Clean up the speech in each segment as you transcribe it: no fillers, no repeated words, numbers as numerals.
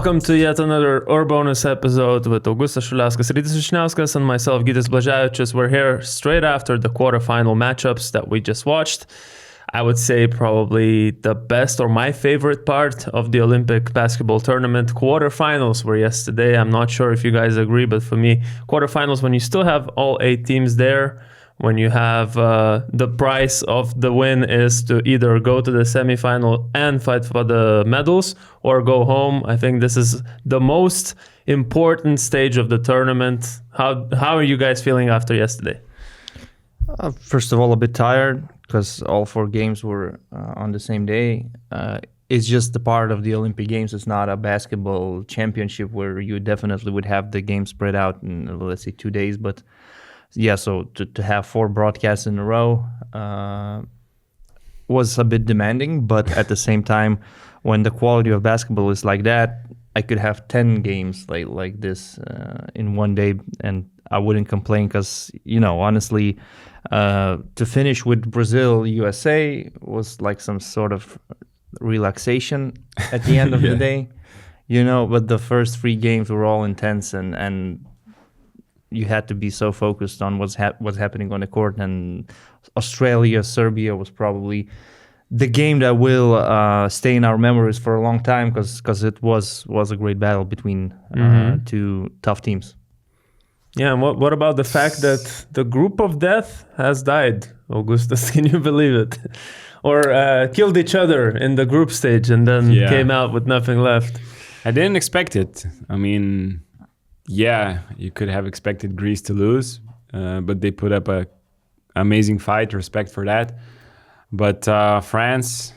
Welcome to yet another URBONUS episode with Augustas Suliauskas, Rytis Vysniauskas, and myself, Gytis Blazevicius. We're here straight after the quarterfinal matchups that we just watched. I would say probably the best or my favorite part of the Olympic basketball tournament. Quarterfinals were yesterday. I'm not sure if you guys agree, but for me, quarterfinals, when you still have all 8 teams there, when you have the price of the win is to either go to the semifinal and fight for the medals or go home. I think this is the most important stage of the tournament. How are you guys feeling after yesterday? First of all, a bit tired because all 4 games were on the same day. It's just a part of the Olympic Games. It's not a basketball championship where you definitely would have the games spread out in, let's say, 2 days. But yeah, so to have 4 broadcasts in a row was a bit demanding. But at the same time, when the quality of basketball is like that, I could have 10 games like this in one day, and I wouldn't complain because, honestly, to finish with Brazil, USA was like some sort of relaxation at the end of the day, but the first 3 games were all intense and you had to be so focused on what's happening on the court. And Australia, Serbia was probably the game that will stay in our memories for a long time because it was a great battle between 2 tough teams. Yeah, and what about the fact that the group of death has died, Augustas? Can you believe it? Or killed each other in the group stage and then came out with nothing left. I didn't expect it. I mean, yeah, you could have expected Greece to lose, but they put up a amazing fight. Respect for that. But France,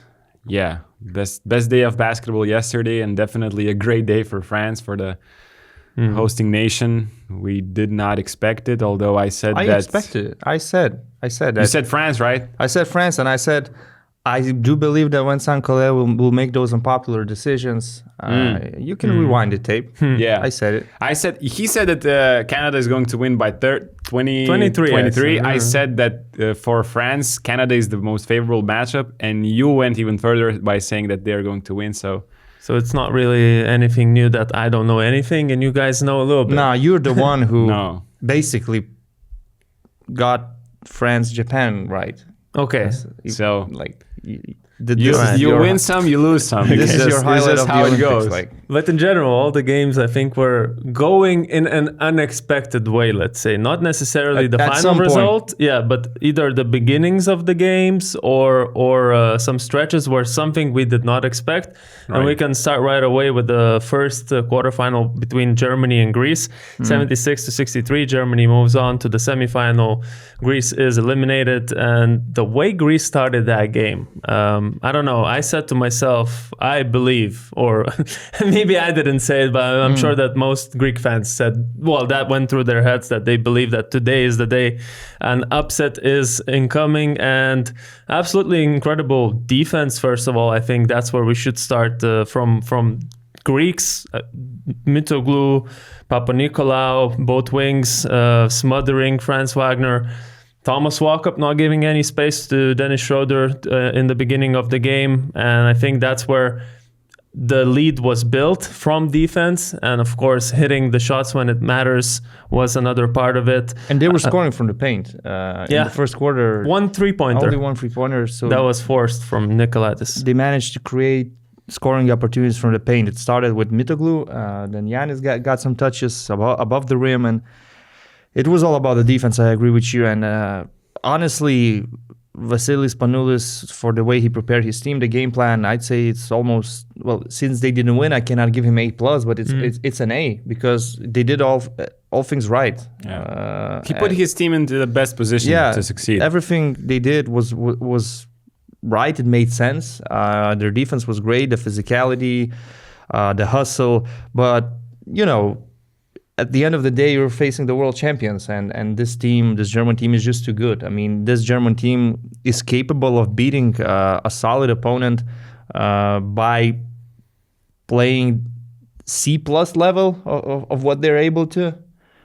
yeah, best day of basketball yesterday, and definitely a great day for France, for the hosting nation. We did not expect it, although I expected it. I said that. You said France, right? I said France, and I said I do believe that when Saint-Collet will make those unpopular decisions, you can rewind the tape. Yeah, I said it. He said that Canada is going to win by 23. I said that for France, Canada is the most favorable matchup, and you went even further by saying that they're going to win. So it's not really anything new that I don't know anything, and you guys know a little bit. No, you're the one who basically got France, Japan right. Okay, so you win some, you lose some. This is your highlight of how the it goes. But in general, all the games I think were going in an unexpected way. Let's say not necessarily the final result, but either the beginnings of the games or some stretches were something we did not expect. Right. And we can start right away with the first quarterfinal between Germany and Greece, 76-63. Germany moves on to the semifinal. Greece is eliminated, and the way Greece started that game. I don't know. I said to myself, I believe, or maybe I didn't say it, but I'm sure that most Greek fans said, well, that went through their heads, that they believe that today is the day an upset is incoming. And absolutely incredible defense, first of all. I think that's where we should start from Greeks, Mitoglu, Papanikolaou, both wings, smothering Franz Wagner. Thomas Walkup not giving any space to Dennis Schroeder in the beginning of the game. And I think that's where the lead was built from defense. And of course, hitting the shots when it matters was another part of it. And they were scoring from the paint. In the first quarter. 1 3-pointer. Only 1 3-pointer. So that was forced from Nikolaitis. They managed to create scoring opportunities from the paint. It started with Mitoglu. Then Giannis got some touches above the rim. And it was all about the defense. I agree with you. And honestly, Vasilis Panoulis, for the way he prepared his team, the game plan, I'd say it's almost, well, since they didn't win, I cannot give him A+, but it's an A because they did all things right. Yeah. He put his team into the best position to succeed. Everything they did was right. It made sense. Their defense was great, the physicality, the hustle, but, at the end of the day, you're facing the world champions, and this German team is just too good. I mean, this German team is capable of beating a solid opponent by playing C+ level of what they're able to.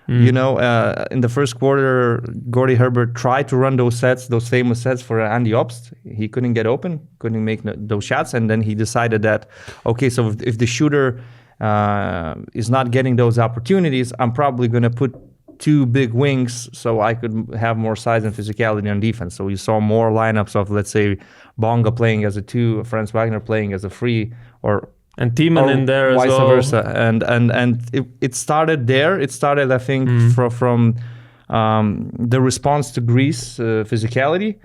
In the first quarter, Gordy Herbert tried to run those famous sets for Andy Obst. He couldn't get open, couldn't make those shots, and then he decided that, okay, so if the shooter is not getting those opportunities, I'm probably going to put 2 big wings so I could have more size and physicality on defense. So we saw more lineups of, let's say, Bonga playing as a 2, Franz Wagner playing as a 3, and Tiemann in there as well. Vice versa. And it started there. It started, I think, from the response to Greece physicality.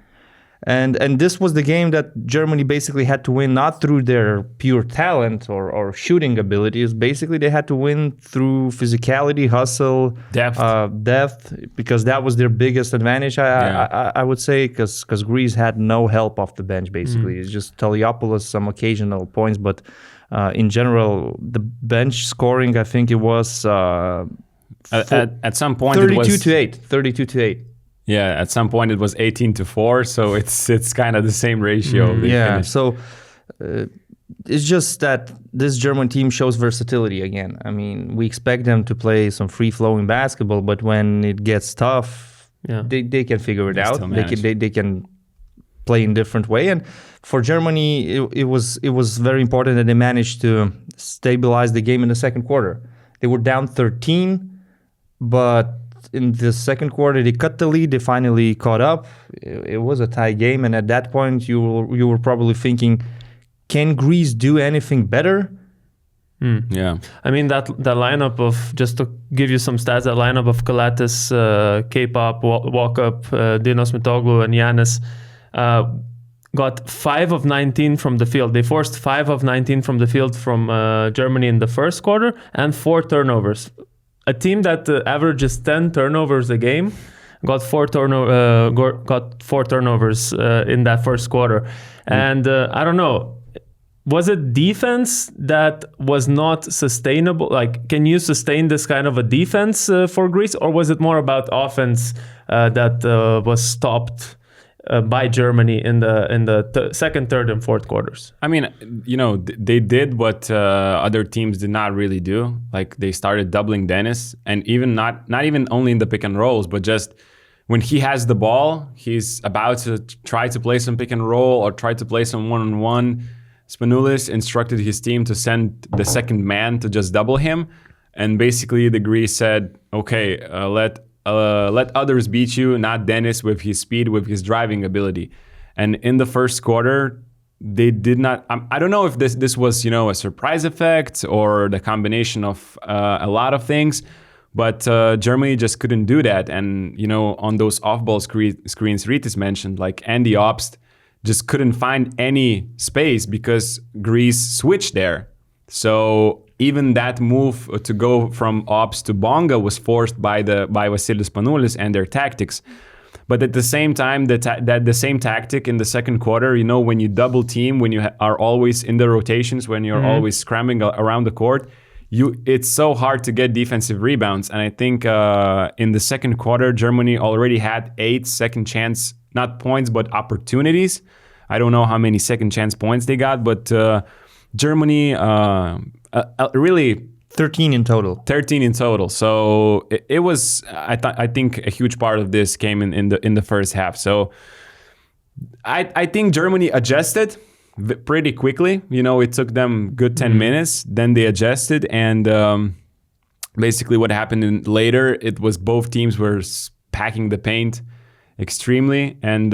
And this was the game that Germany basically had to win, not through their pure talent or shooting abilities. Basically, they had to win through physicality, hustle, depth, because that was their biggest advantage, I would say, because Greece had no help off the bench, basically. It's just Toliopoulos, some occasional points, but in general, the bench scoring, I think it was at some point 32 to 8. Yeah, at some point it was 18-4, so it's kind of the same ratio. So it's just that this German team shows versatility again. I mean, we expect them to play some free-flowing basketball, but when it gets tough, they can figure it out. They can play in different way. And for Germany, it was very important that they managed to stabilize the game in the second quarter. They were down 13, but in the second quarter, they cut the lead. They finally caught up. It was a tie game, and at that point, you were probably thinking, can Greece do anything better? Yeah. I mean, that lineup of, just to give you some stats, that lineup of Kalatis, K-Pop, Walkup, Dinos Mitoglu, and Giannis got 5 of 19 from the field. They forced 5 of 19 from the field from Germany in the first quarter, and 4 turnovers. A team that averages 10 turnovers a game got 4 turnovers in that first quarter. And I don't know, was it defense that was not sustainable? Like, can you sustain this kind of a defense for Greece? Or was it more about offense that was stopped by Germany in the second, third, and fourth quarters? I mean, they did what other teams did not really do. Like, they started doubling Dennis, and even not even only in the pick and rolls, but just when he has the ball, he's about to try to play some pick and roll or try to play some one-on-one. Spanoulis instructed his team to send the second man to just double him, and basically the Greece said, "Okay, let others beat you, not Dennis with his speed, with his driving ability." And in the first quarter, they did not. I don't know if this was a surprise effect or the combination of a lot of things, but Germany just couldn't do that. And on those off-ball screens Rytis mentioned, like Andy Obst just couldn't find any space because Greece switched there. So even that move to go from Ops to Bonga was forced by Vasilis Spanoulis and their tactics. But at the same time, the same tactic in the second quarter, when you double team, when you are always in the rotations, when you're always scrambling around the court, it's so hard to get defensive rebounds. And I think in the second quarter, Germany already had 8 second chance, not points, but opportunities. I don't know how many second chance points they got, but Germany really 13 in total. 13 in total. So it was. I think a huge part of this came in the first half. So I think Germany adjusted pretty quickly. It took them good 10 minutes. Then they adjusted, and basically what happened later, it was both teams were packing the paint extremely, and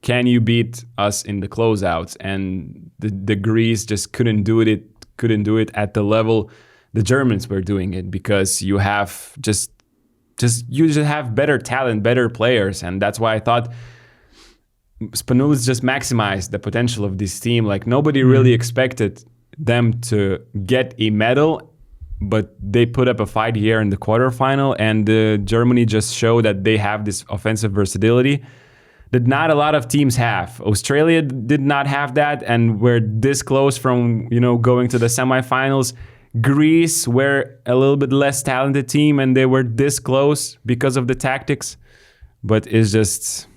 can you beat us in the closeouts? And the Greece just couldn't do it at the level the Germans were doing it, because you have just have better talent, better players. And that's why I thought Spanoulis just maximized the potential of this team. Like, nobody really expected them to get a medal, but they put up a fight here in the quarterfinal, and Germany just showed that they have this offensive versatility that not a lot of teams have. Australia did not have that, and we're this close from going to the semifinals. Greece were a little bit less talented team, and they were this close because of the tactics. But it's just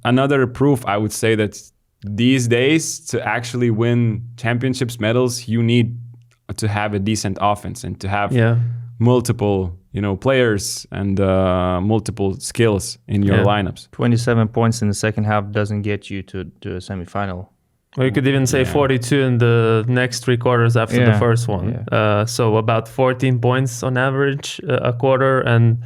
another proof, I would say, that these days to actually win championships, medals, you need to have a decent offense and to have multiple players and multiple skills in your lineups. 27 points in the second half doesn't get you to a semifinal. Or you could even say 42 in the next 3 quarters after the first one. Yeah. So about 14 points on average a quarter. And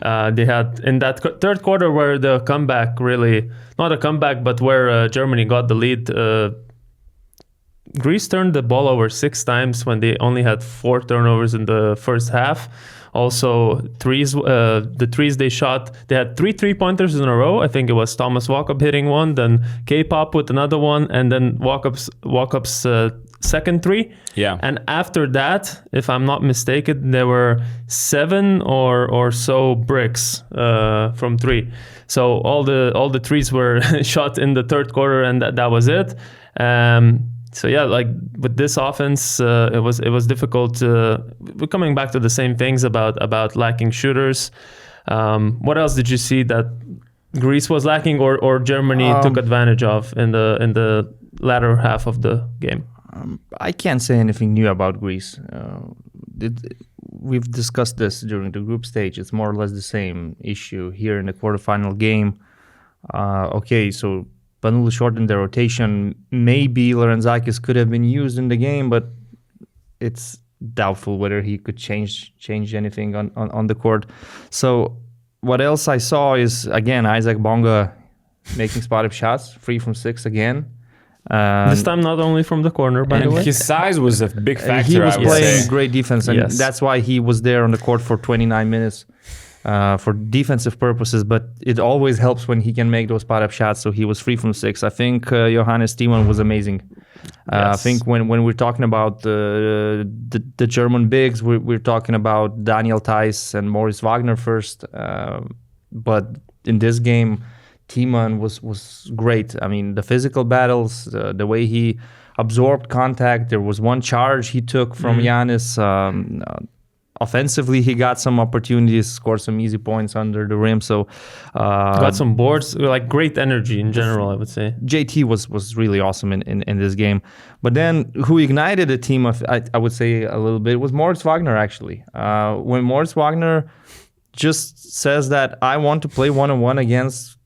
they had in that third quarter where the comeback really, not a comeback, but where Germany got the lead, Greece turned the ball over 6 times when they only had 4 turnovers in the first half. Also, the threes they shot, they had 3 3-pointers in a row. I think it was Thomas Walkup hitting one, then K-Pop with another one, and then Walkup's second 3. Yeah. And after that, if I'm not mistaken, there were 7 or so bricks from 3. So all the threes were shot in the third quarter, and that was it. So yeah, like with this offense, it was difficult. We're coming back to the same things about lacking shooters. What else did you see that Greece was lacking, or Germany took advantage of in the latter half of the game? I can't say anything new about Greece. We've discussed this during the group stage. It's more or less the same issue here in the quarterfinal game. So Vanula shortened the rotation. Maybe Lorenzakis could have been used in the game, but it's doubtful whether he could change anything on the court. So what else I saw is, again, Isaac Bonga making spot-up shots, 3 from 6 again. This time not only from the corner, by the way. His size was a big factor. He was playing say. Great defense, and that's why he was there on the court for 29 minutes. For defensive purposes, but it always helps when he can make those spot-up shots. So he was 3 from 6. I think Johannes Thiemann was amazing. I think when we're talking about the German bigs, we're talking about Daniel Theiss and Moritz Wagner first. But in this game, Thiemann was great. I mean, the physical battles, the way he absorbed contact. There was one charge he took from Giannis. Offensively, he got some opportunities, scored some easy points under the rim. So got some boards, like great energy in general, I would say. JT was really awesome in this game. But then who ignited the team, I would say a little bit, was Moritz Wagner, actually. When Moritz Wagner just says that I want to play one-on-one against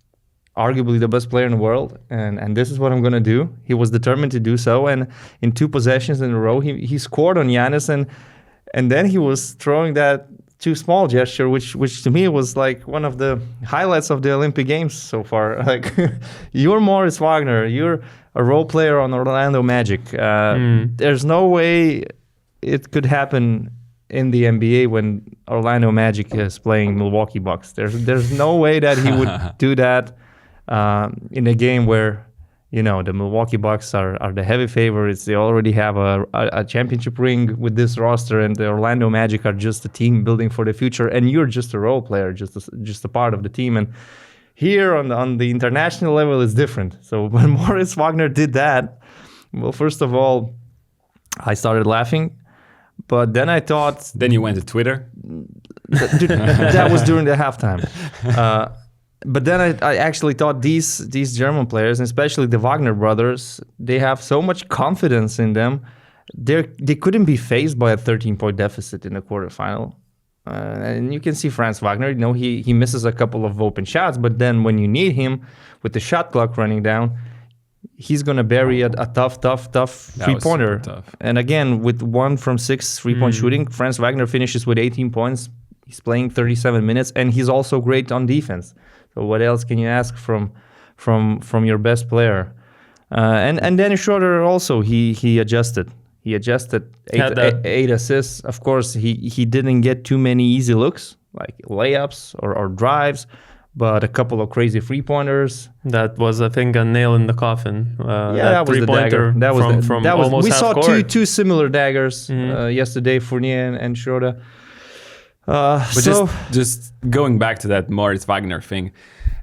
arguably the best player in the world, and this is what I'm going to do. He was determined to do so, and in 2 possessions in a row, he scored on Giannis, and then he was throwing that too small gesture, which to me was like one of the highlights of the Olympic Games so far. Like, you're Moritz Wagner, you're a role player on Orlando Magic. There's no way it could happen in the NBA when Orlando Magic is playing Milwaukee Bucks. There's no way that he would do that in a game where, you know, the Milwaukee Bucks are the heavy favorites. They already have a championship ring with this roster, and the Orlando Magic are just a team building for the future, and you're just a role player, just a part of the team. And here on the international level, it's different. So when Moritz Wagner did that, well, first of all, I started laughing, but then I thought... Then you went to Twitter? That was during the halftime. But then I actually thought these German players, and especially the Wagner brothers, they have so much confidence in them. They couldn't be faced by a 13-point deficit in the quarterfinal. And you can see Franz Wagner, you know, he misses a couple of open shots, but then when you need him with the shot clock running down, he's going to bury a tough three-pointer. And again, with 1 from 6 3-point shooting, Franz Wagner finishes with 18 points. He's playing 37 minutes, and he's also great on defense. So what else can you ask from your best player? And Dennis Schroeder also, he adjusted. He adjusted 8 assists. Of course, he didn't get too many easy looks, like layups or drives, but a couple of crazy 3-pointers. That was, I think, a nail in the coffin. That was the dagger. That was we saw two similar daggers yesterday, Fournier and Schroeder. But just going back to that Moritz Wagner thing,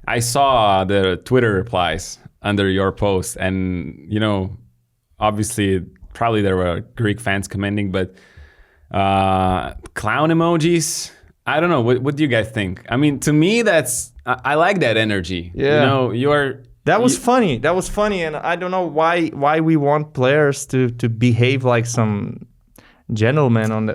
I saw the Twitter replies under your post, and you know, obviously, probably there were Greek fans commenting, but clown emojis. I don't know. What do you guys think? I mean, to me, I like that energy. Yeah. You know, That was funny. That was funny, and I don't know why we want players to behave like some gentleman on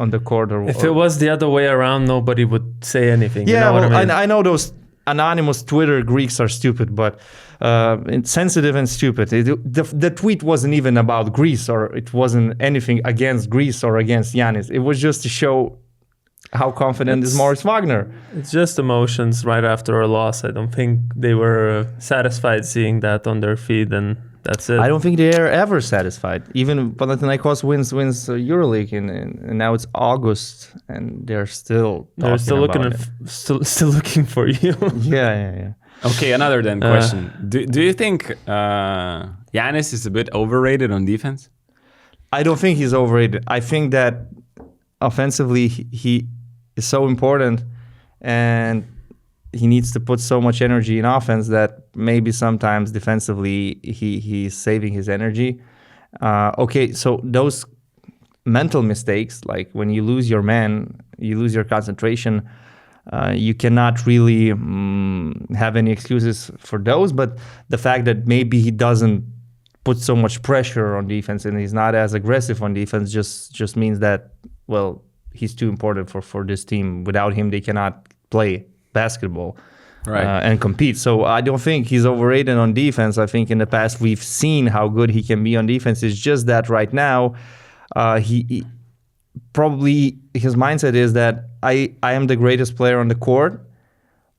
the court. If it was the other way around, nobody would say anything. Yeah, you know what I mean? I know those anonymous Twitter Greeks are stupid, but it's sensitive and stupid. The tweet wasn't even about Greece, or it wasn't anything against Greece or against Giannis. It was just to show how confident is Moritz Wagner. It's just emotions right after a loss. I don't think they were satisfied seeing that on their feed, and that's it. I don't think they are ever satisfied. Even Panathinaikos wins EuroLeague, and now it's August, and they're still still looking for you. Yeah. Okay, another question. Do you think Giannis is a bit overrated on defense? I don't think he's overrated. I think that offensively he is so important, and he needs to put so much energy in offense that maybe sometimes defensively he's saving his energy. Okay, so those mental mistakes, like when you lose your man, you lose your concentration, you cannot really have any excuses for those. But the fact that maybe he doesn't put so much pressure on defense and he's not as aggressive on defense just means that, well, he's too important for this team. Without him, they cannot play basketball and compete. So I don't think he's overrated on defense. I think in the past we've seen how good he can be on defense. It's just that right now he probably his mindset is that I am the greatest player on the court,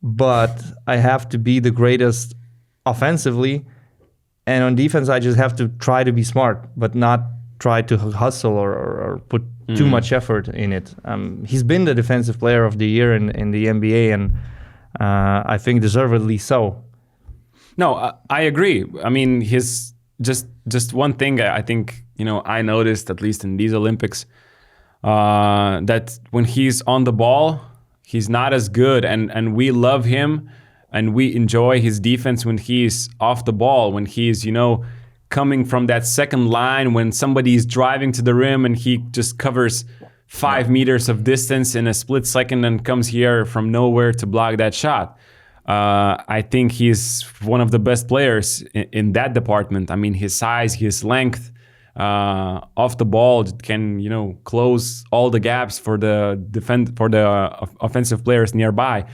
but I have to be the greatest offensively, and on defense I just have to try to be smart but not try to hustle or put too much effort in it. He's been the defensive player of the year in the NBA, and I think deservedly so. No, I agree. I mean, his just one thing I think, I noticed, at least in these Olympics, that when he's on the ball, he's not as good, and we love him and we enjoy his defense when he's off the ball, when he's, coming from that second line, when somebody is driving to the rim and he just covers 5 meters of distance in a split second and comes here from nowhere to block that shot. I think he's one of the best players in that department. I mean, his size, his length, off the ball can, close all the gaps for the offensive players nearby.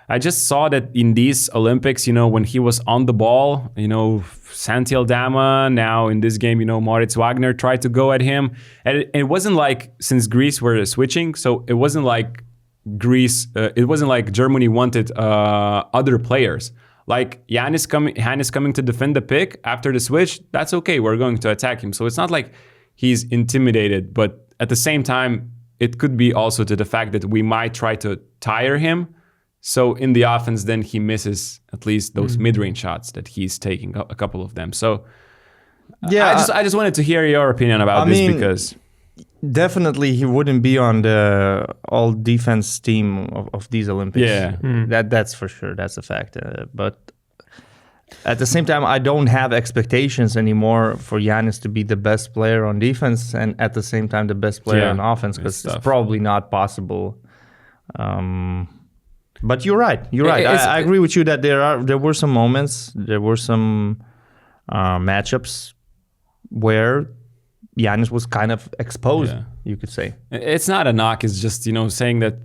I just saw that in these Olympics, when he was on the ball, Santi Aldama, now in this game, Moritz Wagner tried to go at him. And it wasn't like, since Greece were switching, so it wasn't like Germany wanted other players. Like Giannis coming to defend the pick after the switch, that's okay, we're going to attack him. So it's not like he's intimidated, but at the same time, it could be also to the fact that we might try to tire him. So in the offense, then he misses at least those mid-range shots that he's taking, a couple of them. So yeah, I just wanted to hear your opinion about this, because definitely he wouldn't be on the all defense team of these Olympics. Yeah, that's for sure. That's a fact. But at the same time, I don't have expectations anymore for Giannis to be the best player on defense and at the same time the best player on offense, because it's probably not possible. But you're right. I agree with you that there were some moments, there were some matchups where Giannis was kind of exposed, you could say. It's not a knock. It's just, saying that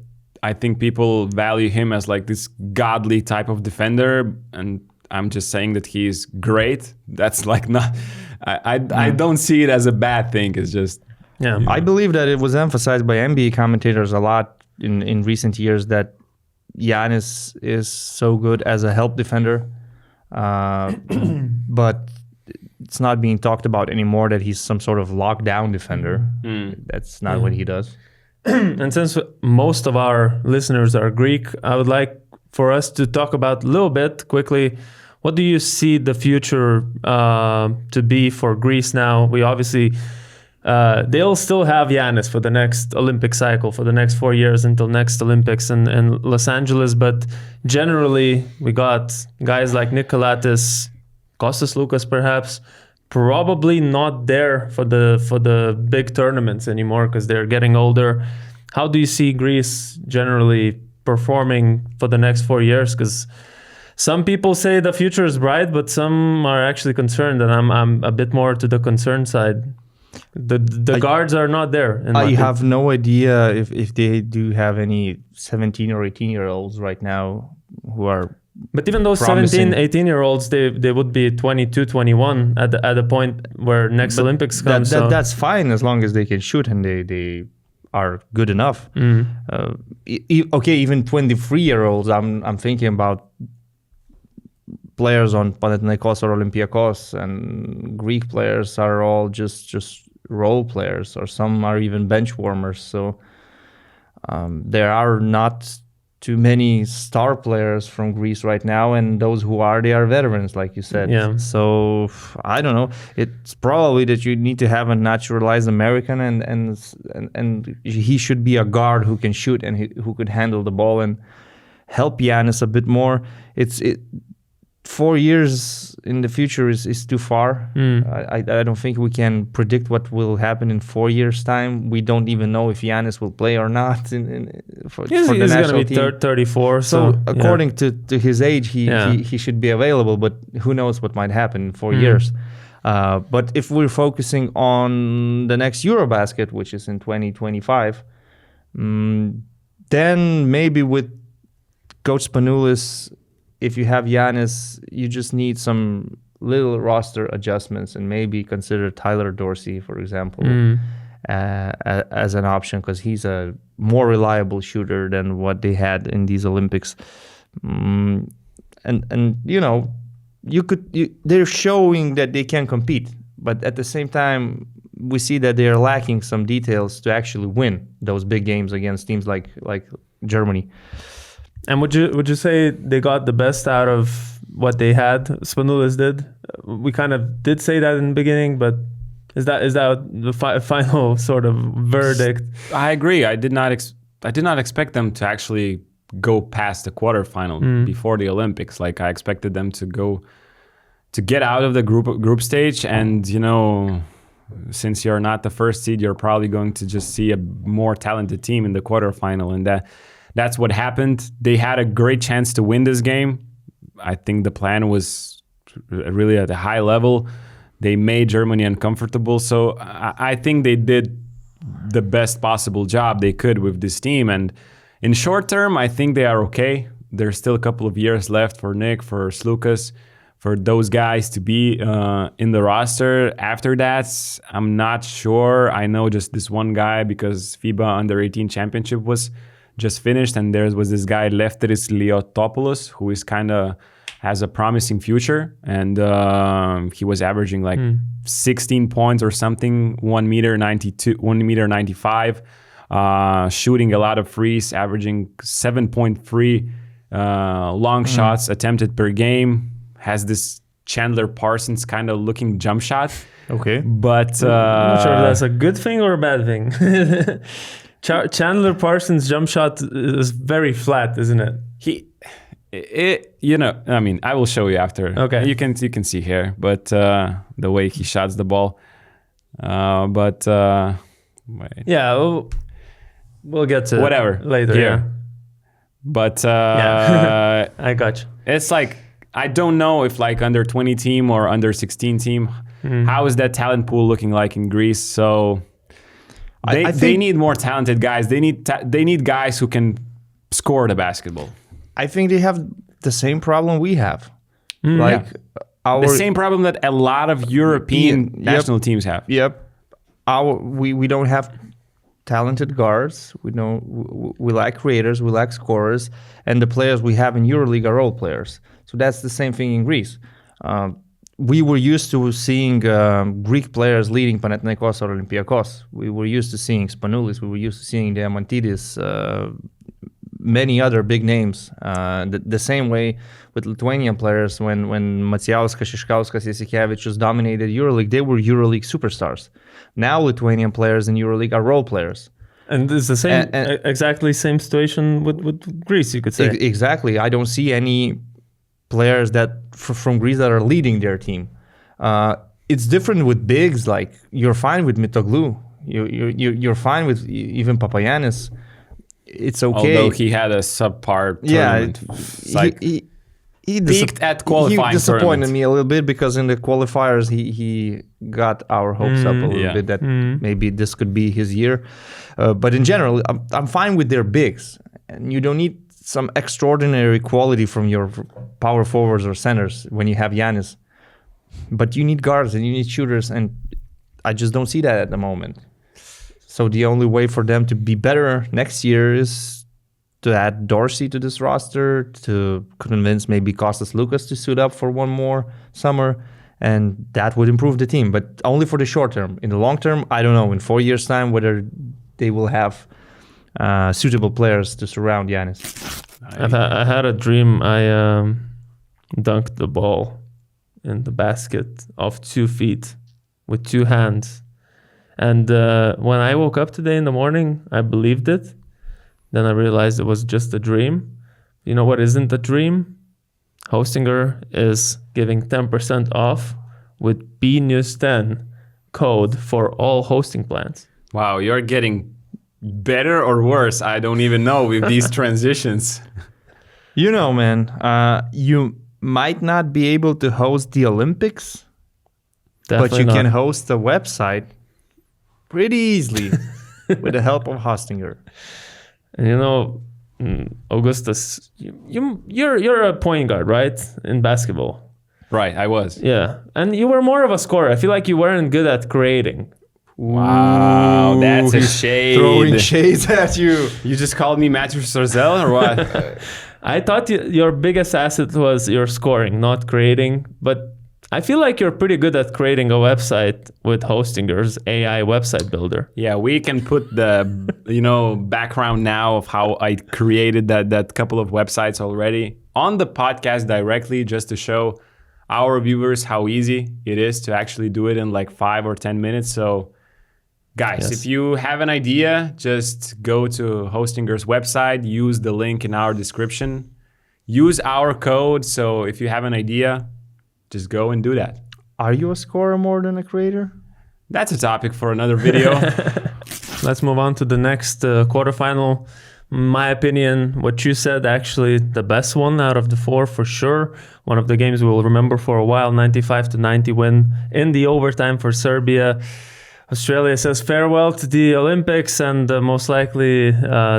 I think people value him as like this godly type of defender, and I'm just saying that he's great. That's like not. I don't see it as a bad thing. It's just. Yeah, I believe that it was emphasized by NBA commentators a lot in recent years that Giannis is so good as a help defender, but it's not being talked about anymore that he's some sort of lockdown defender. That's not what he does. And since most of our listeners are Greek, I would like for us to talk about a little bit quickly, what do you see the future to be for Greece now? We obviously... they'll still have Giannis for the next Olympic cycle, for the next 4 years until next Olympics in Los Angeles. But generally, we got guys like Nikolatis, Kostas Lukas perhaps, probably not there for the big tournaments anymore because they're getting older. How do you see Greece generally performing for the next 4 years? Because some people say the future is bright, but some are actually concerned, and I'm a bit more to the concerned side. The guards are not there. I have no idea if they do have any 17 or 18-year-olds right now who are But even those promising. 17, 18-year-olds, they would be 22, 21 at the point where next Olympics comes. That's fine as long as they can shoot and they are good enough. Okay, even 23-year-olds, I'm thinking about players on Panathinaikos or Olympiakos, and Greek players are all just role players, or some are even bench warmers. So there are not too many star players from Greece right now, and those who are, they are veterans, like you said. Yeah. So I don't know. It's probably that you need to have a naturalized American, and he should be a guard who can shoot and who could handle the ball and help Giannis a bit more. 4 years in the future is too far. I don't think we can predict what will happen in 4 years' time. We don't even know if Giannis will play or not for the national team. He's going to be 34. So according to his age, he should be available, but who knows what might happen in 4 years. But if we're focusing on the next Eurobasket, which is in 2025, then maybe with Coach Spanoulis, if you have Giannis, you just need some little roster adjustments and maybe consider Tyler Dorsey, for example, as an option, because he's a more reliable shooter than what they had in these Olympics. And you know, they're showing that they can compete, but at the same time, we see that they are lacking some details to actually win those big games against teams like Germany. And would you say they got the best out of what they had? Spanoulis did. We kind of did say that in the beginning, but is that the final sort of verdict? I agree. I did not expect them to actually go past the quarterfinal before the Olympics. Like, I expected them to get out of the group stage, and you know, since you're not the first seed, you're probably going to just see a more talented team in the quarterfinal, and that's what happened. They had a great chance to win this game. I think the plan was really at a high level. They made Germany uncomfortable. So I think they did the best possible job they could with this team. And in short term, I think they are okay. There's still a couple of years left for Nick, for Slukas, for those guys to be in the roster. After that, I'm not sure. I know just this one guy because FIBA Under-18 Championship was just finished, and there was this guy Lefteris Liotopoulos, who is kind of has a promising future, and he was averaging like 16 points or something, 1.95 m, shooting a lot of frees, averaging 7.3 long shots attempted per game. Has this Chandler Parsons kind of looking jump shot. Okay, but I'm not sure if that's a good thing or a bad thing. Chandler Parsons' jump shot is very flat, isn't it? You know, I mean, I will show you after. Okay. You can see here, but the way he shots the ball. Wait. Yeah, we'll get to whatever later. Here. Yeah. But I got you. It's like, I don't know if like under 20 team or under 16 team, how is that talent pool looking like in Greece? So they need more talented guys. They need guys who can score the basketball. I think they have the same problem we have. The same problem that a lot of European national teams have. Yep. We don't have talented guards. We lack creators. We lack scorers, and the players we have in EuroLeague are role players. So that's the same thing in Greece. We were used to seeing Greek players leading Panathinaikos or Olympiakos. We were used to seeing Spanoulis. We were used to seeing Diamantidis, many other big names. The same way with Lithuanian players, when Macijauskas, Šiškauskas, Jasikevičius dominated EuroLeague, they were EuroLeague superstars. Now Lithuanian players in EuroLeague are role players. And it's the same, exactly same situation with Greece, you could say. Exactly. I don't see any players that from Greece that are leading their team. It's different with bigs. Like, you're fine with Mitoglou. You're fine with even Papagiannis. It's okay. Although he had a subpar tournament. He peaked at qualifying. He disappointed me a little bit because in the qualifiers he got our hopes up a little bit that maybe this could be his year. But in general, I'm fine with their bigs. And you don't need some extraordinary quality from your power forwards or centers when you have Giannis. But you need guards and you need shooters, and I just don't see that at the moment. So the only way for them to be better next year is to add Dorsey to this roster, to convince maybe Kostas Lukas to suit up for one more summer, and that would improve the team, but only for the short term. In the long term, I don't know, in 4 years' time, whether they will have suitable players to surround Giannis. I had a dream. I dunked the ball in the basket off 2 feet with 2 hands. And when I woke up today in the morning, I believed it. Then I realized it was just a dream. You know what isn't a dream? Hostinger is giving 10% off with BNews10 code for all hosting plans. Wow, you're getting better or worse? I don't even know with these transitions. You know, man, you might not be able to host the Olympics, Definitely but you not. can host a website pretty easily with the help of Hostinger. And you know, Augustas, you're a point guard, right? In basketball. Right, I was. Yeah. And you were more of a scorer. I feel like you weren't good at creating. Wow, that's a shade. Throwing shades at you. You just called me Matthew Sorzel or what? I thought your biggest asset was your scoring, not creating. But I feel like you're pretty good at creating a website with Hostinger's AI website builder. Yeah, we can put the background now of how I created that couple of websites already on the podcast directly, just to show our viewers how easy it is to actually do it in like 5 or 10 minutes. So guys, if you have an idea, just go to Hostinger's website, use the link in our description, use our code. So if you have an idea, just go and do that. Are you a scorer more than a creator? That's a topic for another video. Let's move on to the next quarterfinal. My opinion, what you said, actually the best one out of the 4 for sure. One of the games we'll remember for a while, 95-90 win in the overtime for Serbia. Australia says farewell to the Olympics, and most likely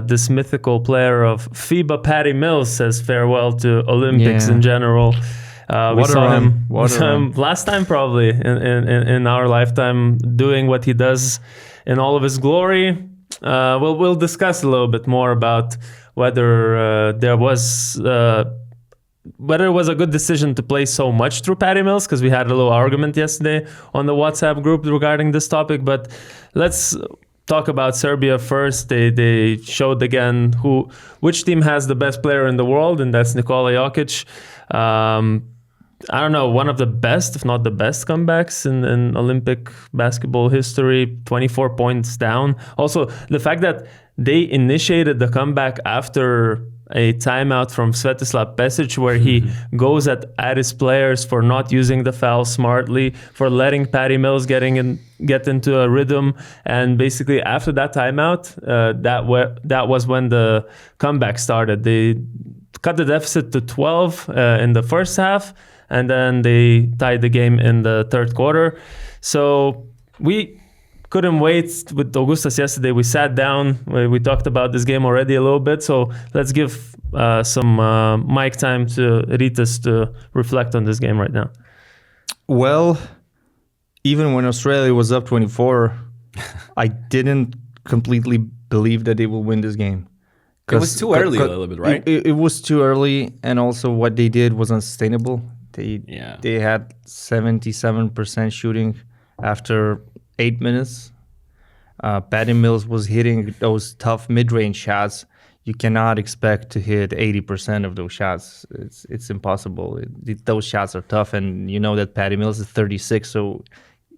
this mythical player of FIBA, Patty Mills, says farewell to Olympics in general. We saw him last time probably in our lifetime doing what he does in all of his glory. We'll discuss a little bit more about whether it was a good decision to play so much through Patty Mills, because we had a little argument yesterday on the WhatsApp group regarding this topic. But let's talk about Serbia first. They showed again which team has the best player in the world, and that's Nikola Jokic. I don't know, one of the best, if not the best comebacks in Olympic basketball history, 24 points down. Also, the fact that they initiated the comeback after a timeout from Svetislav Pesic, where he goes at his players for not using the foul smartly, for letting Patty Mills get into a rhythm. And basically after that timeout, that was when the comeback started. They cut the deficit to 12 in the first half, and then they tied the game in the third quarter. So we couldn't wait with Augustas yesterday. We sat down. We talked about this game already a little bit. So let's give some mic time to Rytis to reflect on this game right now. Well, even when Australia was up 24, I didn't completely believe that they will win this game. It was too early a little bit, right? It was too early, and also what they did was unsustainable. They had 77% shooting after 8 minutes. Patty Mills was hitting those tough mid-range shots. You cannot expect to hit 80% of those shots. It's impossible. Those shots are tough, and you know that Patty Mills is 36, so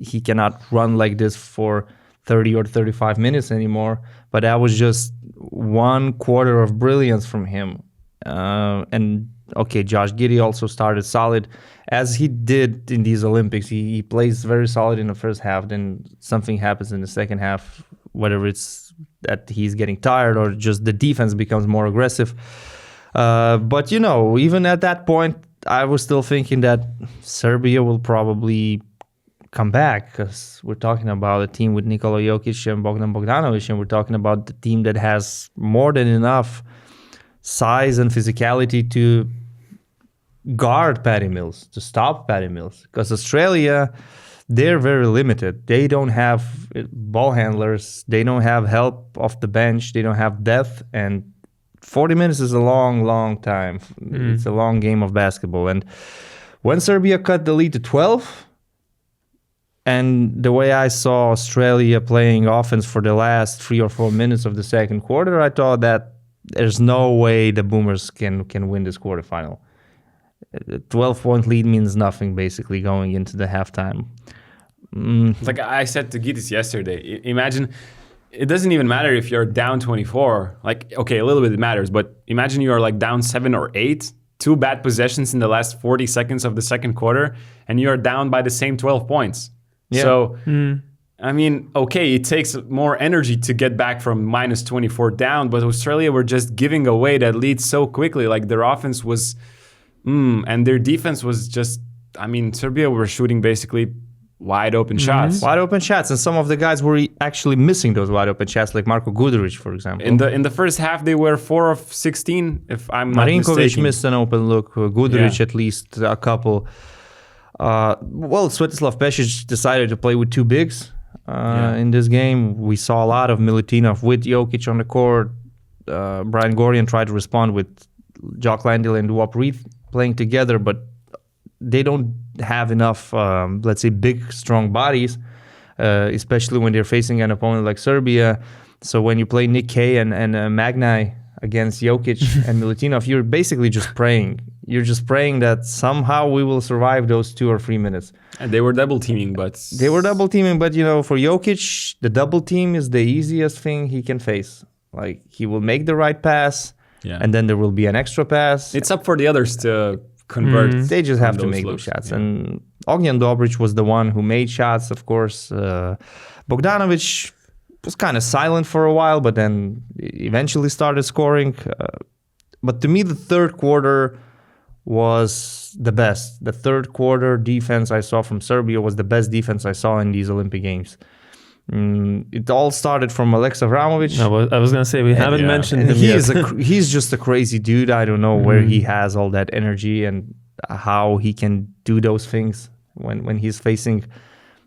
he cannot run like this for 30 or 35 minutes anymore. But that was just 1 quarter of brilliance from him. And okay, Josh Giddey also started solid, as he did in these Olympics. He plays very solid in the first half, then something happens in the second half, whether it's that he's getting tired or just the defense becomes more aggressive. But, even at that point, I was still thinking that Serbia will probably come back, because we're talking about a team with Nikola Jokic and Bogdan Bogdanovic, and we're talking about the team that has more than enough size and physicality to guard Patty Mills, to stop Patty Mills. Because Australia, they're very limited. They don't have ball handlers. They don't have help off the bench. They don't have depth. And 40 minutes is a long, long time. It's a long game of basketball. And when Serbia cut the lead to 12, and the way I saw Australia playing offense for the last 3 or 4 minutes of the second quarter, I thought that there's no way the Boomers can win this quarterfinal. A 12-point lead means nothing, basically, going into the halftime. Like I said to Gytis yesterday, imagine, it doesn't even matter if you're down 24. Like, okay, a little bit it matters, but imagine you are like down 7 or 8, 2 bad possessions in the last 40 seconds of the second quarter, and you are down by the same 12 points. Yeah. So, I mean, okay, it takes more energy to get back from minus 24 down, but Australia were just giving away that lead so quickly. Like their offense was, and their defense was just, I mean, Serbia were shooting basically wide open shots. Wide open shots, and some of the guys were actually missing those wide open shots, like Marko Guduric, for example. In the first half, they were 4 of 16, if I'm not mistaken. Marinkovic missed an open look, Guduric at least a couple. Well, Svetislav Pešić decided to play with 2 bigs in this game. We saw a lot of Milutinov with Jokic on the court. Brian Gorian tried to respond with Jock Landale and Duop Reed playing together, but they don't have enough, let's say, big, strong bodies, especially when they're facing an opponent like Serbia. So when you play Nick Kay and Magnai against Jokic and Milutinov, you're basically just praying. You're just praying that somehow we will survive those 2 or 3 minutes. And they were double teaming, but... you know, for Jokic, the double team is the easiest thing he can face. Like, he will make the right pass, and then there will be an extra pass. It's up for the others to convert. They just have to make those shots. Yeah. And Ognjen Dobric was the one who made shots, of course. Bogdanovic was kind of silent for a while, but then eventually started scoring. But to me, the third quarter was the best. The third quarter defense I saw from Serbia was the best defense I saw in these Olympic Games. It all started from Alex Avramovic. I was going to say, we haven't mentioned him yet. He's just a crazy dude. I don't know where he has all that energy and how he can do those things when he's facing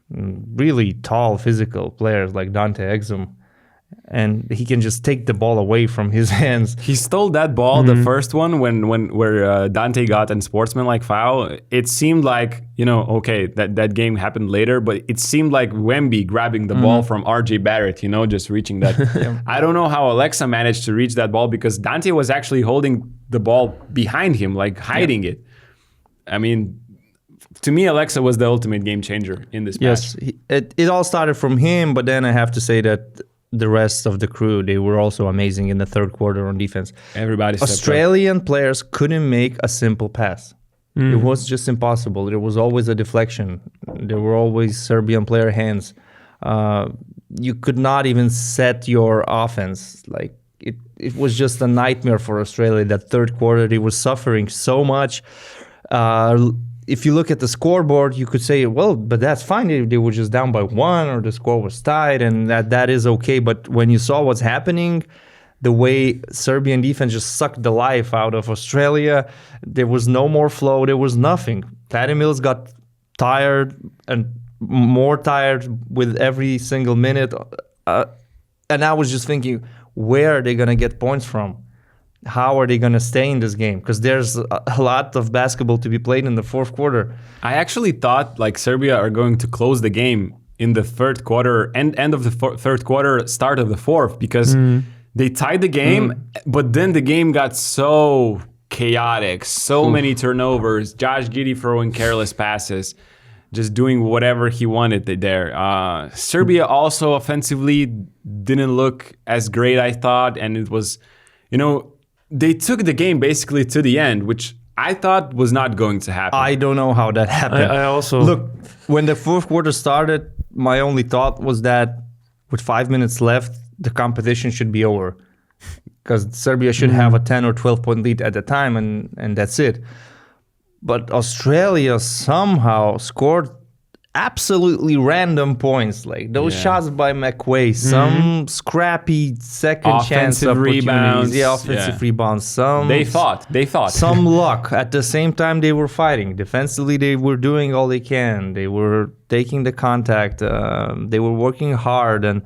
really tall physical players like Dante Exum. And he can just take the ball away from his hands. He stole that ball, the first one, where Dante got an sportsmanlike foul. It seemed like, okay, that game happened later, but it seemed like Wemby grabbing the ball from RJ Barrett, just reaching that. I don't know how Alexa managed to reach that ball because Dante was actually holding the ball behind him, like hiding it. I mean, to me, Alexa was the ultimate game changer in this match. Yes, it all started from him, but then I have to say that the rest of the crew, they were also amazing in the third quarter on defense. Everybody Australian players couldn't make a simple pass. It was just impossible. There was always a deflection. There were always Serbian player hands. You could not even set your offense. Like it was just a nightmare for Australia. That third quarter, they were suffering so much. If you look at the scoreboard, you could say, well, but that's fine. They were just down by 1 or the score was tied, and that is okay. But when you saw what's happening, the way Serbian defense just sucked the life out of Australia, there was no more flow. There was nothing. Patty Mills got tired and more tired with every single minute. And I was just thinking, where are they going to get points from? How are they going to stay in this game? Because there's a lot of basketball to be played in the fourth quarter. I actually thought like Serbia are going to close the game in the third quarter, end of the third quarter, start of the fourth, because they tied the game, but then the game got so chaotic, so many turnovers, Josh Giddey throwing careless passes, just doing whatever he wanted there. Serbia also offensively didn't look as great, I thought, and it was, they took the game basically to the end, which I thought was not going to happen. I don't know how that happened. I also... Look, when the fourth quarter started, my only thought was that with 5 minutes left, the competition should be over. Because Serbia should have a 10 or 12-point lead at the time, and that's it. But Australia somehow scored absolutely random points, like those shots by McQuay, some scrappy second chance opportunities, rebounds, offensive rebounds. Some they thought some luck. At the same time, they were fighting defensively. They were doing all they can. They were taking the contact. They were working hard, and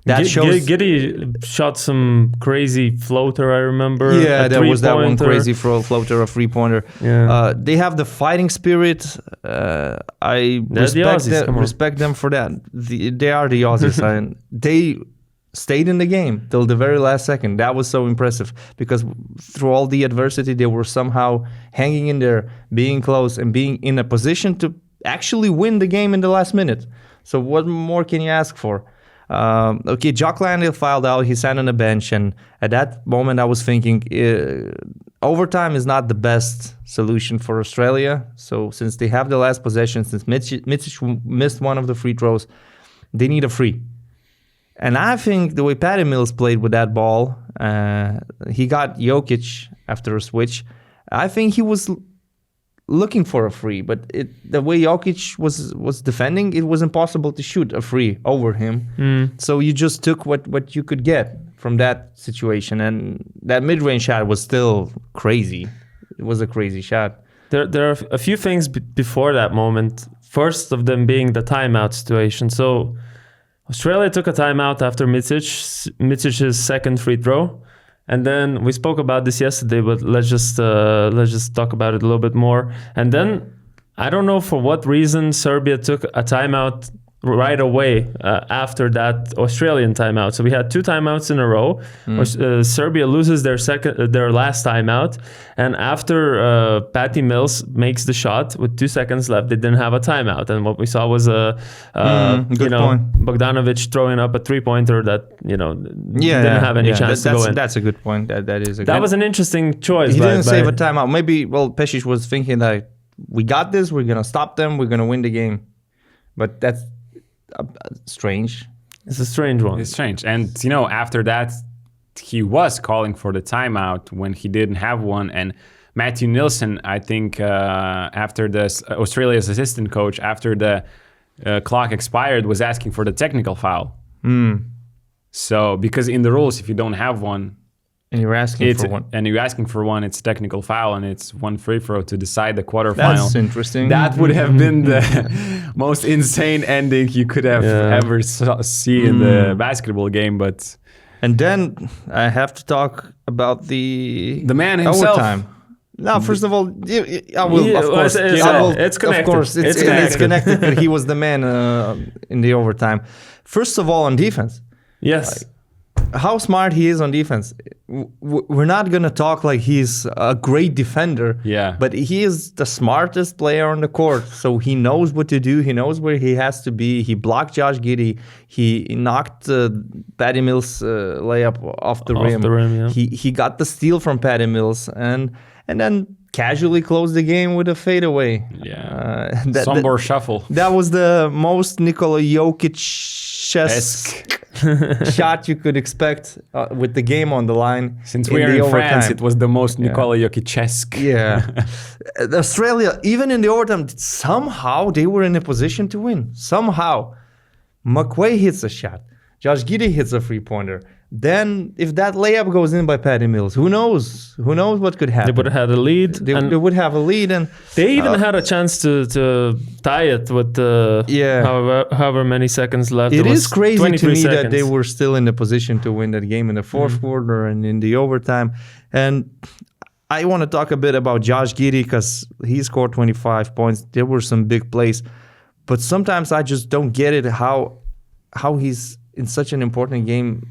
that shows. Giddy shot some crazy floater, I remember. Yeah, there was that one crazy floater, a 3-pointer. Yeah. They have the fighting spirit. I respect them for that. They are the Aussies, and they stayed in the game till the very last second. That was so impressive because through all the adversity, they were somehow hanging in there, being close, and being in a position to actually win the game in the last minute. So what more can you ask for? Okay, Jock Landale filed out. He sat on the bench, and at that moment, I was thinking overtime is not the best solution for Australia. So since they have the last possession, since Micic missed one of the free throws, they need a free. And I think the way Patty Mills played with that ball, he got Jokic after a switch. I think he was looking for a free, but the way Jokic was defending, it was impossible to shoot a free over him. So you just took what you could get from that situation, and that mid-range shot was still crazy. It was a crazy shot. There are a few things before that moment. First of them being the timeout situation. So Australia took a timeout after Micic's second free throw. And then we spoke about this yesterday, but let's just talk about it a little bit more. And then I don't know for what reason Serbia took a timeout right away after that Australian timeout. So we had 2 timeouts in a row. Serbia loses their last timeout, and after Patty Mills makes the shot with 2 seconds left, they didn't have a timeout. And what we saw was point. Bogdanovic throwing up a 3-pointer that didn't have any chance to go in. That's a good point. That was an interesting choice. He didn't save a timeout. Maybe Pesic was thinking that we got this. We're gonna stop them. We're gonna win the game. But that's strange. It's a strange one. It's strange. And, after that, he was calling for the timeout when he didn't have one. And Matthew Nielsen, I think, after Australia's assistant coach, after the clock expired, was asking for the technical foul. So, because in the rules, if you don't have one, and you're asking for one, it's technical foul, and it's one free throw to decide the quarterfinal. That's interesting. That would have been the most insane ending you could have ever see in the basketball game. And then I have to talk about the man himself. Overtime. No, first of all, I will. Of course, it's connected. Of course, it's connected. But he was the man in the overtime. First of all, on defense. Yes. How smart he is on defense. We're not going to talk like he's a great defender, but he is the smartest player on the court. So he knows what to do. He knows where he has to be. He blocked Josh Giddey. He knocked Patty Mills' layup off the rim. He got the steal from Patty Mills and then casually closed the game with a fadeaway. Sombor shuffle. That was the most Nikola Jokic-esque shot you could expect with the game on the line. Since we are in France, it was the most Nikola Jokic-esque. Australia, even in the overtime, somehow they were in a position to win. Somehow. McQuay hits a shot. Josh Giddey hits a 3-pointer. Then, if that layup goes in by Patty Mills, who knows? Who knows what could happen? They would have had a lead. They would have a lead, and they even had a chance to tie it with however many seconds left. It is crazy to me seconds. that they were still in the position to win that game in the fourth quarter and in the overtime. And I want to talk a bit about Josh Giddey because he scored 25 points. There were some big plays, but sometimes I just don't get it how he's in such an important game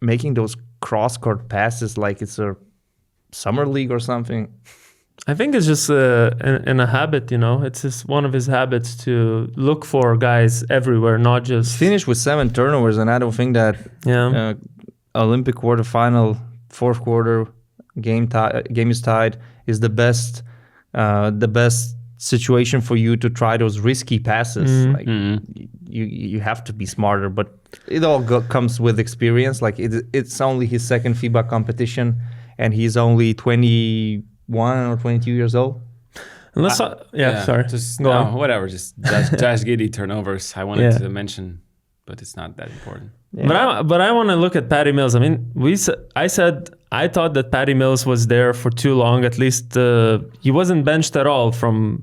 making those cross-court passes like it's a summer league or something. I think it's just in a habit, It's just one of his habits to look for guys everywhere, not just... Finished with 7 turnovers, and I don't think that Olympic quarterfinal, fourth quarter, game is tied, is the best situation for you to try those risky passes. You have to be smarter, but it all comes with experience. Like it's only his second FIBA competition, and he's only 21 or 22 years old. Sorry. Just Go on. whatever. Just Josh Giddey turnovers. I wanted to mention, but it's not that important. Yeah. But I want to look at Patty Mills. I mean, I thought that Patty Mills was there for too long. At least he wasn't benched at all from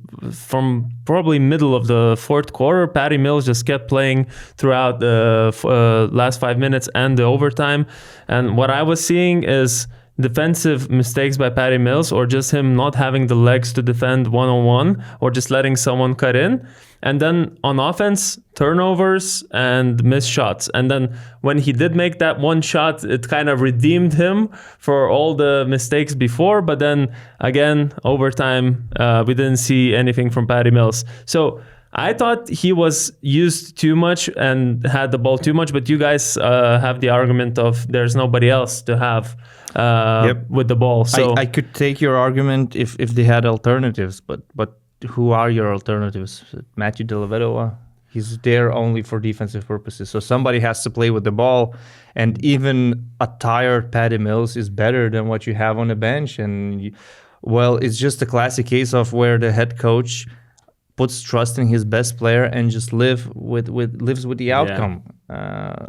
probably middle of the fourth quarter. Patty Mills just kept playing throughout the last 5 minutes and the overtime. And what I was seeing is defensive mistakes by Patty Mills, or just him not having the legs to defend one-on-one, or just letting someone cut in. And then on offense, turnovers and missed shots. And then when he did make that one shot, it kind of redeemed him for all the mistakes before. But then again, overtime, we didn't see anything from Patty Mills. So I thought he was used too much and had the ball too much. But you guys have the argument of there's nobody else to have with the ball. So I could take your argument if they had alternatives, but who are your alternatives? Matthew Dellavedova, he's there only for defensive purposes. So somebody has to play with the ball, and even a tired Patty Mills is better than what you have on the bench. And it's just a classic case of where the head coach puts trust in his best player and just lives with the outcome.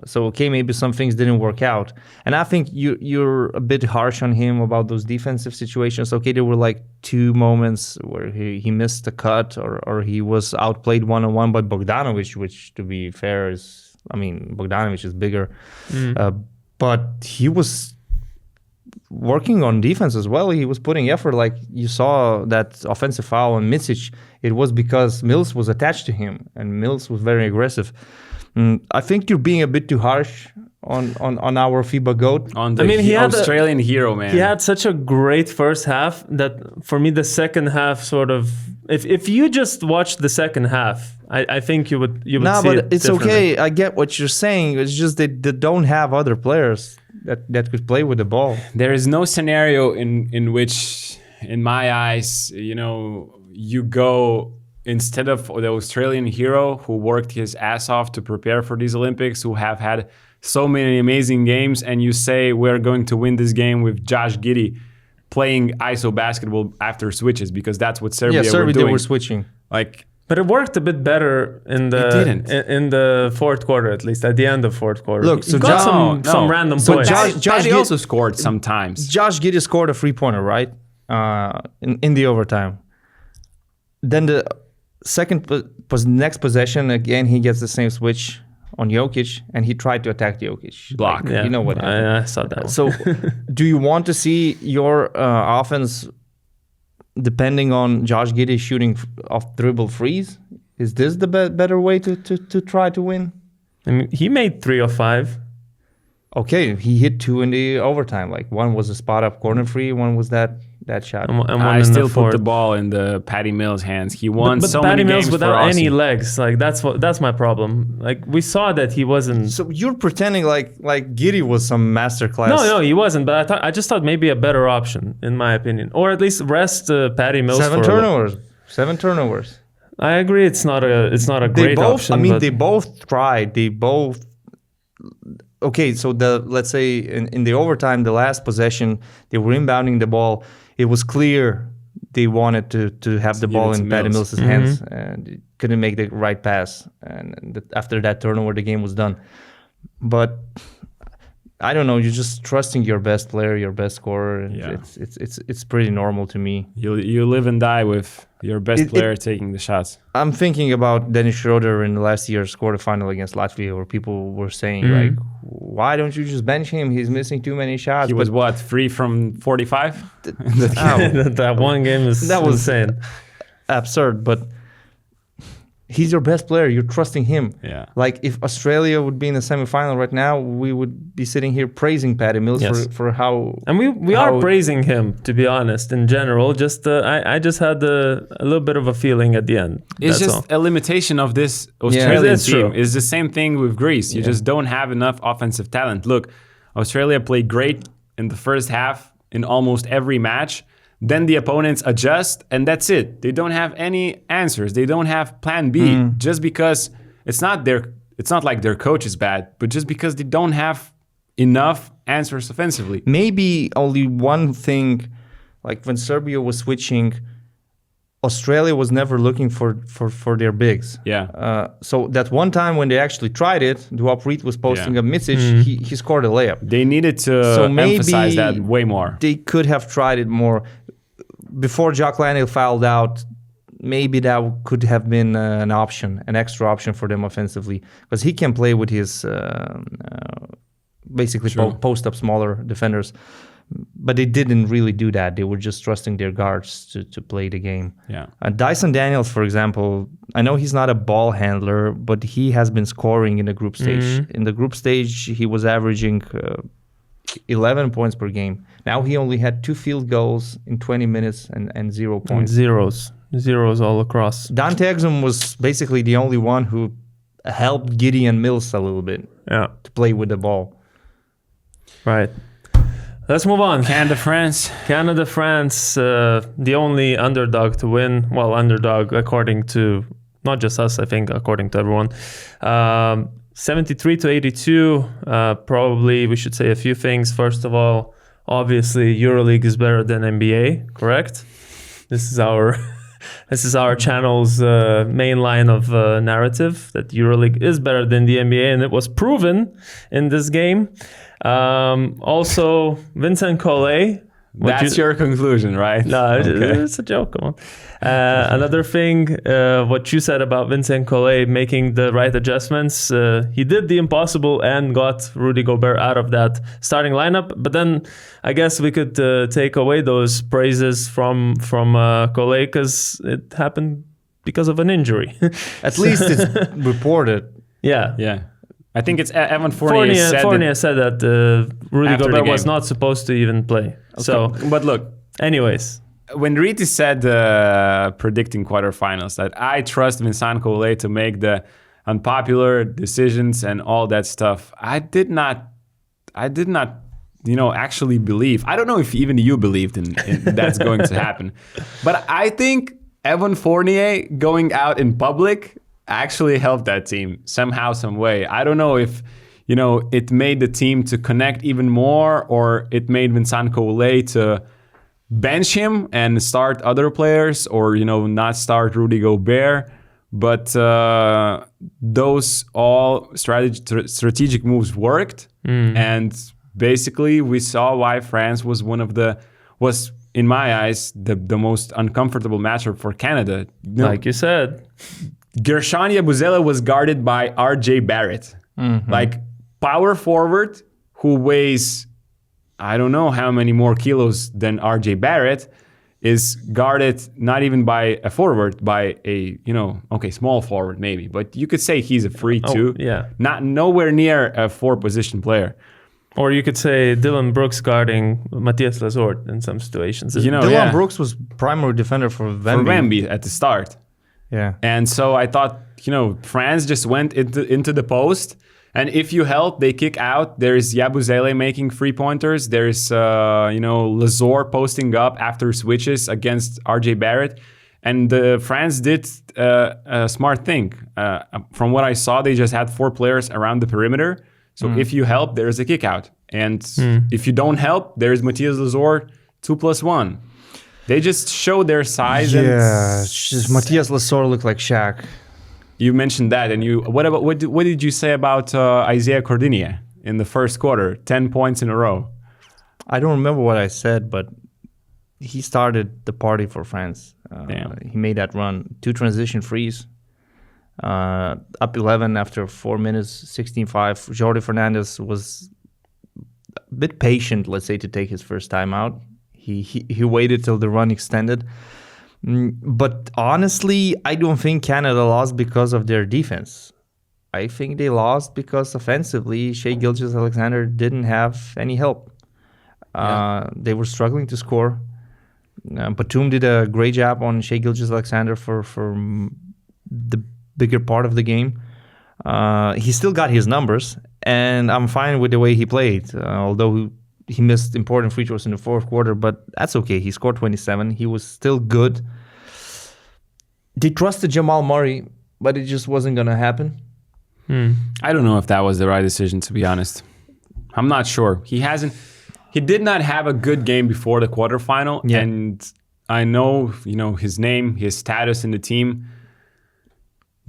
So maybe some things didn't work out, and I think you're a bit harsh on him about those defensive situations. There were like 2 moments where he missed a cut or he was outplayed one-on-one by Bogdanovic, which, to be fair, Bogdanovic is bigger, but he was working on defense as well. He was putting effort. Like you saw that offensive foul on Micic, it was because Mills was attached to him, and Mills was very aggressive. I think you're being a bit too harsh on our FIBA GOAT. He Australian hero, man. He had such a great first half that for me the second half sort of, if you just watch the second half, I think you would see but it's okay. I get what you're saying. It's just they don't have other players that could play with the ball. There is no scenario in which, in my eyes, you go, instead of the Australian hero who worked his ass off to prepare for these Olympics, who have had so many amazing games, and you say we're going to win this game with Josh Giddey playing ISO basketball after switches, because that's what Serbia were doing. They were switching. But it worked a bit better in the fourth quarter, at least at the end of fourth quarter. Look, so some random points. Josh also scored sometimes. Josh Giddey scored a 3-pointer, right? In the overtime. Then the next possession, again, he gets the same switch on Jokic, and he tried to attack Jokic. Block. You know what happened. I saw that one. So do you want to see your offense depending on Josh Giddey shooting off dribble threes? Is this the better way to try to win? He made 3 of 5. Okay, he hit 2 in the overtime. Like one was a spot up corner free, one was that shot. And I still put the ball in the Patty Mills' hands. He won but so Patty many Mills games without for any Aussie. legs. Like that's my problem. Like we saw that he wasn't. So you're pretending like Giddey was some masterclass. No, he wasn't. But I just thought maybe a better option, in my opinion, or at least rest Patty Mills. 7 turnovers. I agree. It's not a great option. They both tried. Okay, so let's say in the overtime, the last possession, they were inbounding the ball. It was clear they wanted to have the ball in Patty Mills' hands, and couldn't make the right pass. And after that turnover, the game was done. But I don't know. You're just trusting your best player, your best scorer. And it's pretty normal to me. You live and die with your best player taking the shots. I'm thinking about Dennis Schroeder in the last year's quarterfinal against Latvia, where people were saying like, "Why don't you just bench him? He's missing too many shots." He was 3 from 45. That one game was insane, absurd. But he's your best player. You're trusting him. Yeah. Like if Australia would be in the semifinal right now, we would be sitting here praising Patty Mills for how. And we are praising him, to be honest, in general. Just I just had a little bit of a feeling at the end. It's just a limitation of this Australian team. True. It's the same thing with Greece. You just don't have enough offensive talent. Look, Australia played great in the first half in almost every match. Then the opponents adjust, and that's it. They don't have any answers. They don't have plan B. Just because it's not like their coach is bad, but just because they don't have enough answers offensively. Maybe only one thing, like when Serbia was switching, Australia was never looking for their bigs. Yeah. So that one time when they actually tried it, Duop Reed was posting a message. He scored a layup. They needed to emphasize that way more. They could have tried it more. Before Jock Landale fouled out, maybe that could have been an option, an extra option for them offensively, because he can play with his basically post up smaller defenders. But they didn't really do that. They were just trusting their guards to play the game. Yeah. Dyson Daniels, for example, I know he's not a ball handler, but he has been scoring in the group stage. In the group stage, he was averaging 11 points per game. Now he only had 2 field goals in 20 minutes and 0 points. Zeros all across. Dante Exum was basically the only one who helped Gideon Mills a little bit to play with the ball. Right. Let's move on. Canada, France, the only underdog to win. Well, underdog according to not just us, I think, according to everyone. 73-82. Probably we should say a few things. First of all, obviously EuroLeague is better than NBA, correct? This is our channel's main line of narrative, that EuroLeague is better than the NBA, and it was proven in this game. Also, Vincent Collet. That's your conclusion, right? No, it's a joke. Come on. Another thing, what you said about Vincent Collet making the right adjustments. He did the impossible and got Rudy Gobert out of that starting lineup. But then I guess we could take away those praises from Collet, because it happened because of an injury. At least it's reported. Yeah. I think it's Evan Fournier said that Rudy Gobert was not supposed to even play. Okay. So, but look, anyways, when Rytis said predicting quarterfinals that I trust Vincent Collet to make the unpopular decisions and all that stuff, I did not, actually believe. I don't know if even you believed in that's going to happen, but I think Evan Fournier going out in public actually helped that team somehow, some way. I don't know if, it made the team to connect even more, or it made Vincent Collet to bench him and start other players, or, not start Rudy Gobert. But those all strategic moves worked. And basically we saw why France was was in my eyes, the most uncomfortable matchup for Canada. Like you said. Gershon Yabusele was guarded by RJ Barrett. Like power forward who weighs, I don't know how many more kilos than RJ Barrett, is guarded not even by a forward, by a, small forward maybe. But you could say he's a free too. Yeah. Not nowhere near a 4-position player. Or you could say Dylan Brooks guarding Matthias Lazort in some situations. Dylan Brooks was primary defender for Wemby. For Wemby at the start. Yeah. And so I thought, France just went into the post. And if you help, they kick out. There's Yabusele making 3-pointers. There's, Lazor posting up after switches against RJ Barrett. And France did a smart thing. From what I saw, they just had 4 players around the perimeter. So if you help, there's a kick out. And if you don't help, there's Matthias Lazor 2+1. They just show their size. Yeah, Matthias Lazor looked like Shaq. You mentioned that, and what did you say about Isaiah Cordinia in the first quarter? 10 points in a row. I don't remember what I said, but he started the party for France. He made that run. 2 transition frees. Up 11 after 4 minutes, 16-5. Jordi Fernandez was a bit patient, let's say, to take his first time out. He waited till the run extended. But honestly, I don't think Canada lost because of their defense. I think they lost because offensively, Shai Gilgeous-Alexander didn't have any help. They were struggling to score. Batum did a great job on Shai Gilgeous-Alexander for the bigger part of the game. He still got his numbers, and I'm fine with the way he played, although he missed important free throws in the fourth quarter, but that's okay. He scored 27. He was still good. They trusted Jamal Murray, but it just wasn't going to happen. I don't know if that was the right decision, to be honest. I'm not sure. He did not have a good game before the quarterfinal, and I know, his name, his status in the team.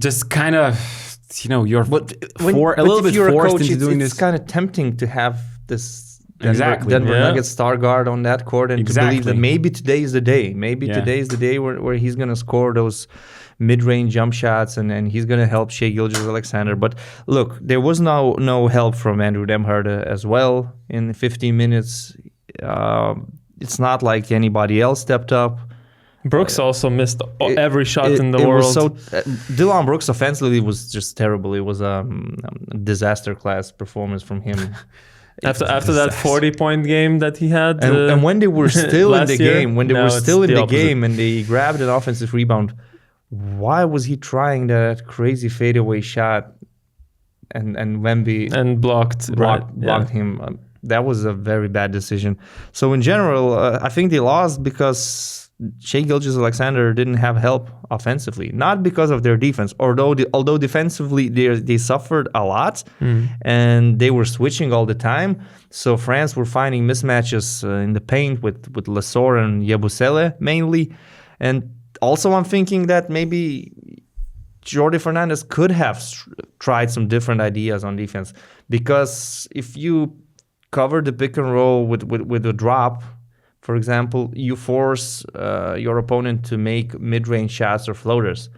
Just kind of, you're a little bit forced into doing this. It's kind of tempting to have this Denver Nuggets star guard on that court and to believe that maybe today is the day. Maybe today is the day where he's going to score those mid-range jump shots and he's going to help Shai Gilgeous-Alexander. But look, there was no help from Andrew Demhard as well in 15 minutes. It's not like anybody else stepped up. Brooks also missed every shot in the world. Dillon Brooks offensively was just terrible. It was a disaster class performance from him. After that 40-point game that he had, and when they were still in the game, and they grabbed an offensive rebound, why was he trying that crazy fadeaway shot? And Wemby blocked him. That was a very bad decision. So in general, I think they lost because Shai Gilgeous-Alexander didn't have help offensively, not because of their defense. Although defensively they suffered a lot, and they were switching all the time. So France were finding mismatches in the paint with Lesor and Yabusele mainly. And also I'm thinking that maybe Jordi Fernandez could have tried some different ideas on defense, because if you cover the pick and roll with a drop, for example, you force your opponent to make mid-range shots or floaters.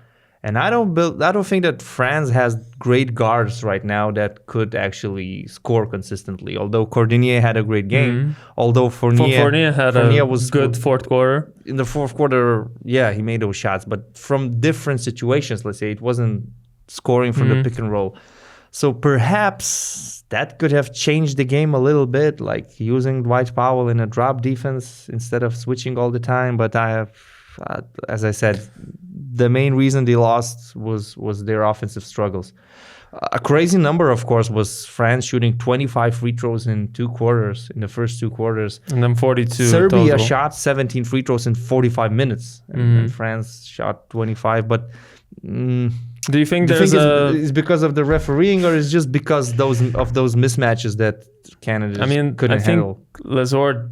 And I don't think that France has great guards right now that could actually score consistently. Although Cordinier had a great game, although Fournier was good fourth quarter. In the fourth quarter, he made those shots, but from different situations. Let's say it wasn't scoring from the pick and roll. So perhaps that could have changed the game a little bit, like using Dwight Powell in a drop defense instead of switching all the time. But as I said, the main reason they lost was their offensive struggles. A crazy number, of course, was France shooting 25 free throws in the first two quarters. And then 42 Serbia total. shot 17 free throws in 45 minutes. And France shot 25. But do you think it's because of the refereeing, or is just because of those mismatches that Canada couldn't handle? I think Lesor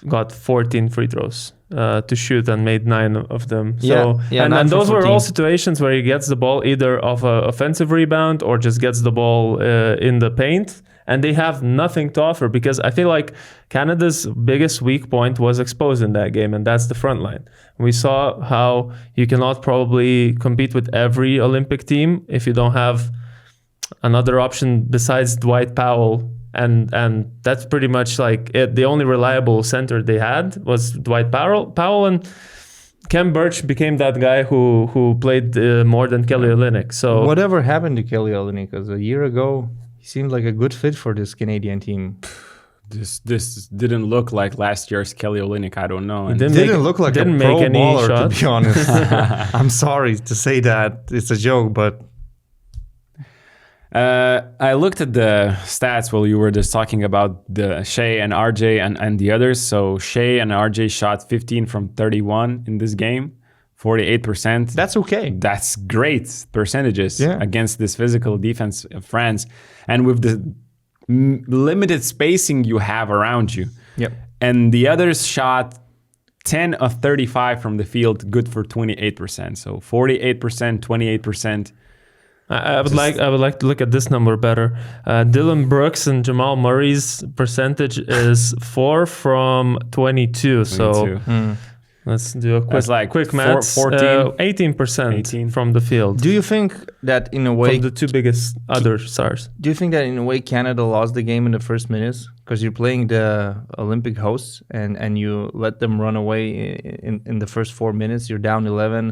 got 14 free throws to shoot and made 9 of them. So, and those were all situations where he gets the ball either off an offensive rebound or just gets the ball in the paint. And they have nothing to offer, because I feel like Canada's biggest weak point was exposed in that game, and that's the front line. We saw how you cannot probably compete with every Olympic team if you don't have another option besides Dwight Powell, and that's pretty much like it. The only reliable center they had was Dwight Powell, and Kem Birch became that guy who played more than Kelly Olynyk. So whatever happened to Kelly Olynyk? Because a year ago, seemed like a good fit for this Canadian team. This didn't look like last year's Kelly Olynyk. I don't know. It didn't look like a pro baller, to be honest. I'm sorry to say that. It's a joke, but... I looked at the stats while you were just talking about the Shai and RJ and the others. So Shai and RJ shot 15 from 31 in this game. 48%. That's okay. That's great percentages against this physical defense of France. And with the limited spacing you have around you. Yep. And the others shot 10 of 35 from the field, good for 28%. So 48%, 28%. I would like to look at this number better. Dillon Brooks and Jamal Murray's percentage is 4 from 22. So let's do a quick math. 18% from the field. Do you think that in a way... From the two biggest other stars. Do you think that in a way Canada lost the game in the first minutes? Because you're playing the Olympic hosts and you let them run away in the first 4 minutes. You're down 11.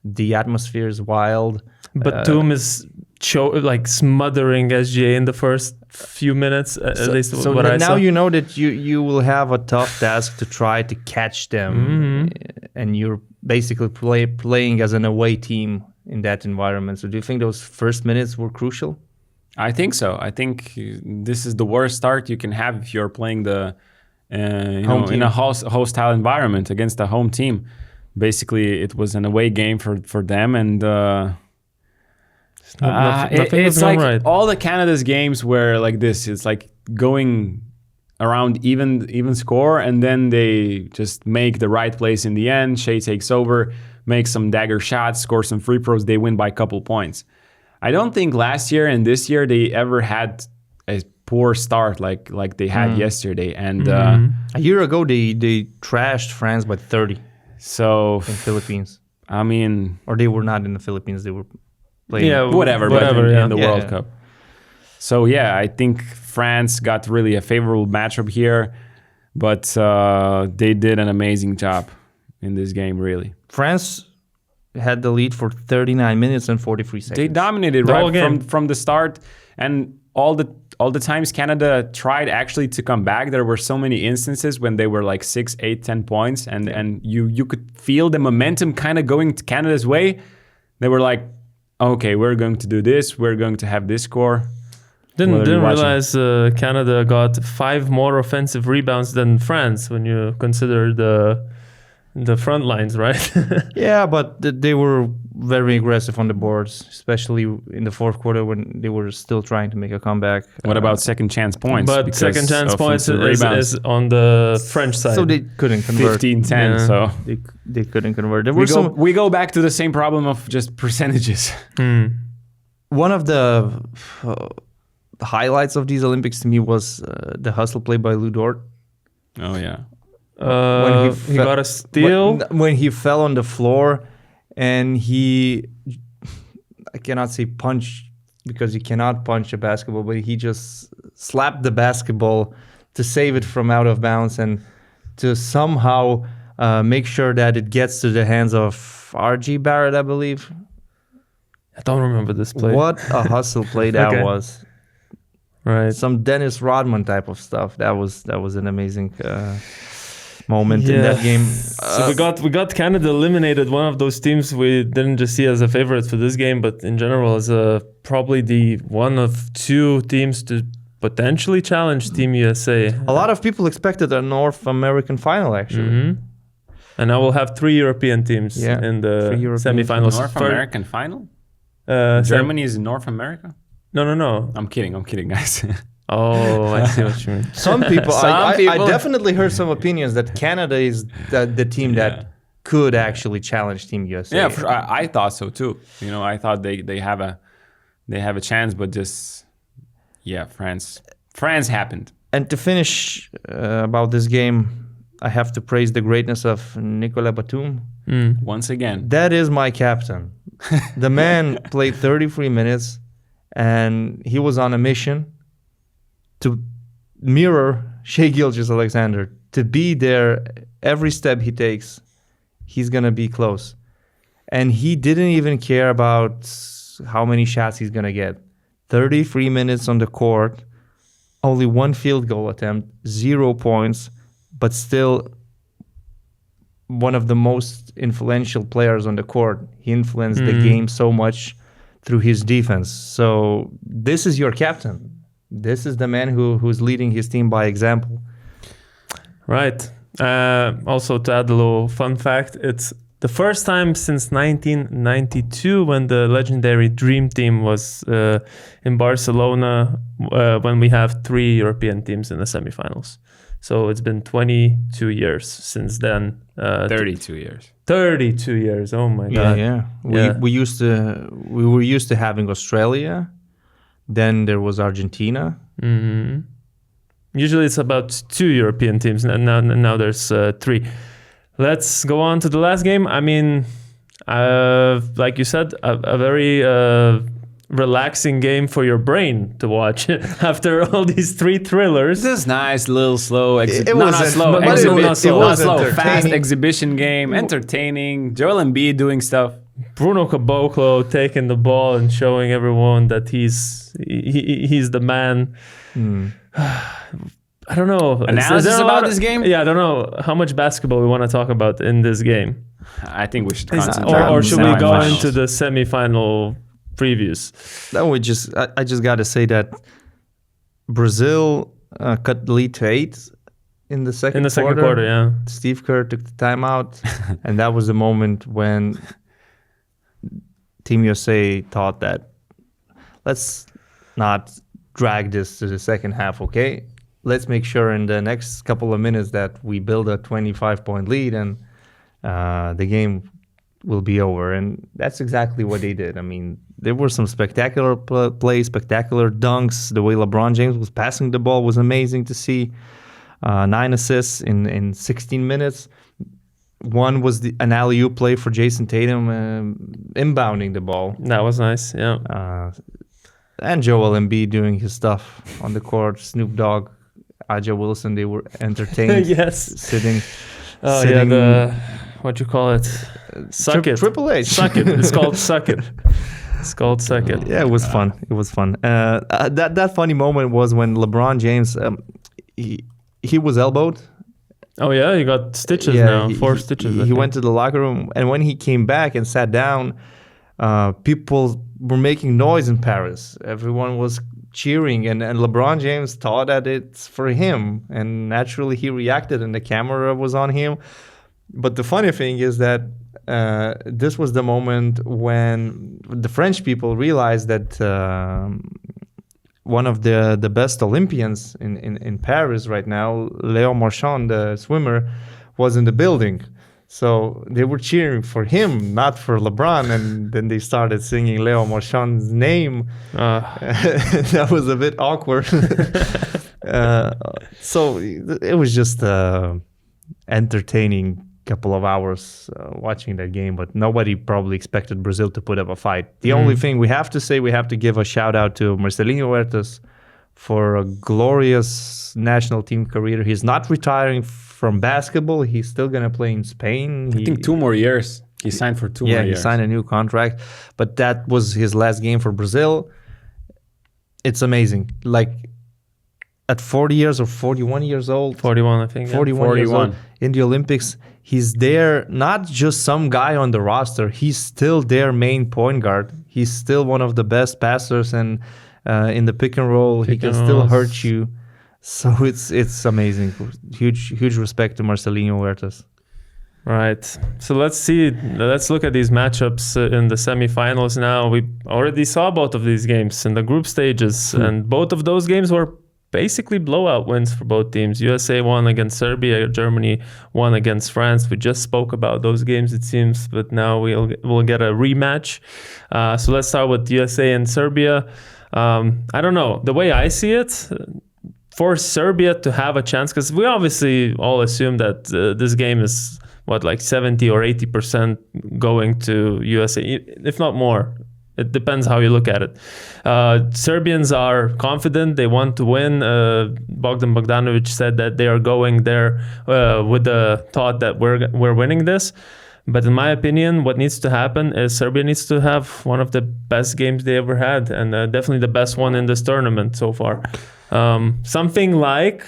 The atmosphere is wild. But Toom is smothering SGA in the first few minutes, at least so what I saw. Now you know that you will have a tough task to try to catch them, and you're basically playing as an away team in that environment. So do you think those first minutes were crucial? I think so. I think this is the worst start you can have if you're playing in a hostile environment against a home team. Basically, it was an away game for them, and it's like all the Canada's games were like this. It's like going around even score, and then they just make the right plays in the end. Shea takes over, makes some dagger shots, scores some free throws. They win by a couple points. I don't think last year and this year they ever had a poor start like they had yesterday. And a year ago they trashed France by 30 so in Philippines. I mean, or they were not in the Philippines. They were playing. Yeah, whatever. But in the World yeah. Cup. So yeah, I think France got really a favorable matchup here, but they did an amazing job in this game. Really, France had the lead for 39 minutes and 43 seconds. They dominated right from the start, and all the times Canada tried actually to come back. There were so many instances when they were like 6, 8, 10 points, and you could feel the momentum kind of going to Canada's way. They were like, okay, we're going to do this. We're going to have this score. Didn't realize Canada got 5 more offensive rebounds than France when you consider the front lines, right? Yeah, but they were very aggressive on the boards, especially in the fourth quarter when they were still trying to make a comeback. What about second chance points? But second chance points is on the French side. So they couldn't convert. 15-10, so they couldn't convert. We go back to the same problem of just percentages. One of the highlights of these Olympics to me was the hustle play by Lou Dort. Oh, yeah. When he got a steal. When he fell on the floor and I cannot say punch because you cannot punch a basketball, but he just slapped the basketball to save it from out of bounds and to somehow make sure that it gets to the hands of R.G. Barrett, I believe. I don't remember this play. What a hustle play that was. Right. Some Dennis Rodman type of stuff. That was an amazing moment in that game. So we got Canada eliminated, one of those teams we didn't just see as a favorite for this game, but in general as probably the one of 2 teams to potentially challenge Team USA. A lot of people expected a North American final, actually. Mm-hmm. And now we'll have 3 European teams in the semifinals. North American final? Germany is in North America? No. I'm kidding, guys. Oh, I see what you mean. Some people, I definitely heard some opinions that Canada is the team that could actually challenge Team USA. Yeah, I thought so too. I thought they have a chance, but just France happened. And to finish about this game, I have to praise the greatness of Nicolas Batum. Once again, that is my captain. The man played 33 minutes, and he was on a mission to mirror Shai Gilgeous-Alexander, to be there every step he takes. He's going to be close. And he didn't even care about how many shots he's going to get. 33 minutes on the court, only 1 field goal attempt, 0 points, but still one of the most influential players on the court. He influenced the game so much through his defense. So this is your captain. This is the man who's leading his team by example. Right. Also, to add a little fun fact, it's the first time since 1992 when the legendary Dream Team was in Barcelona, when we have 3 European teams in the semifinals. So it's been 22 years since then. 32 years. 32 years. Oh my God. Yeah. We were used to having Australia. Then there was Argentina. Mm-hmm. Usually it's about 2 European teams. Now there's 3. Let's go on to the last game. I mean, like you said, a very relaxing game for your brain to watch after all these 3 thrillers. This nice little slow fast exhibition game, entertaining. Joel Embiid doing stuff. Bruno Caboclo taking the ball and showing everyone that he's the man. I don't know. Analysis about this game? Yeah, I don't know how much basketball we want to talk about in this game. I think we should concentrate. Or should we go into the semifinal previews? I just got to say that Brazil cut the lead to 8 in the second quarter. Yeah. Steve Kerr took the timeout, and that was the moment when Team USA thought that let's not drag this to the second half, okay? let's make sure in the next couple of minutes that we build a 25-point lead and the game will be over. And that's exactly what they did. I mean, there were some spectacular plays, spectacular dunks. The way LeBron James was passing the ball was amazing to see. 9 assists in 16 minutes. One was an alley-oop play for Jason Tatum, inbounding the ball. That was nice, yeah. And Joel Embiid doing his stuff on the court. Snoop Dogg, Aja Wilson, they were entertained. Yes. Sitting. Yeah, what you call it? Suck it. Triple H. Suck it. It's called Suck It. It's called Suck It. Yeah, it was fun. It was fun. That funny moment was when LeBron James, he was elbowed. Oh yeah, he got stitches now. 4 stitches. He went to the locker room, and when he came back and sat down, people were making noise in Paris. Everyone was cheering, and LeBron James thought that it's for him, and naturally he reacted, and the camera was on him. But the funny thing is that this was the moment when the French people realized that one of the best Olympians in Paris right now, Léon Marchand, the swimmer, was in the building. So they were cheering for him, not for LeBron. And then they started singing Léon Marchand's name. That was a bit awkward. So it was just entertaining couple of hours watching that game, but nobody probably expected Brazil to put up a fight. The only thing we have to say, we have to give a shout out to Marcelinho Huertas for a glorious national team career. He's not retiring from basketball. He's still going to play in Spain. I think 2 more years. He signed for 2 more years. Yeah, he signed a new contract, but that was his last game for Brazil. It's amazing. Like at 40 years or 41 years old. 41, I think. 41 years old in the Olympics. He's there, not just some guy on the roster. He's still their main point guard. He's still one of the best passers, and in the pick and roll, he can still hurt you. So it's amazing. Huge respect to Marcelinho Huertas. Right. So let's look at these matchups in the semifinals now. We already saw both of these games in the group stages, and both of those games were basically blowout wins for both teams. USA won against Serbia, Germany won against France. We just spoke about those games, it seems, but now we'll get a rematch. So let's start with USA and Serbia. I don't know. The way I see it, for Serbia to have a chance, because we obviously all assume that this game is, like 70 or 80% going to USA, if not more. It depends how you look at it. Serbians are confident. They want to win. Bogdan Bogdanovic said that they are going there with the thought that we're winning this. But in my opinion, what needs to happen is Serbia needs to have one of the best games they ever had, and definitely the best one in this tournament so far. Something like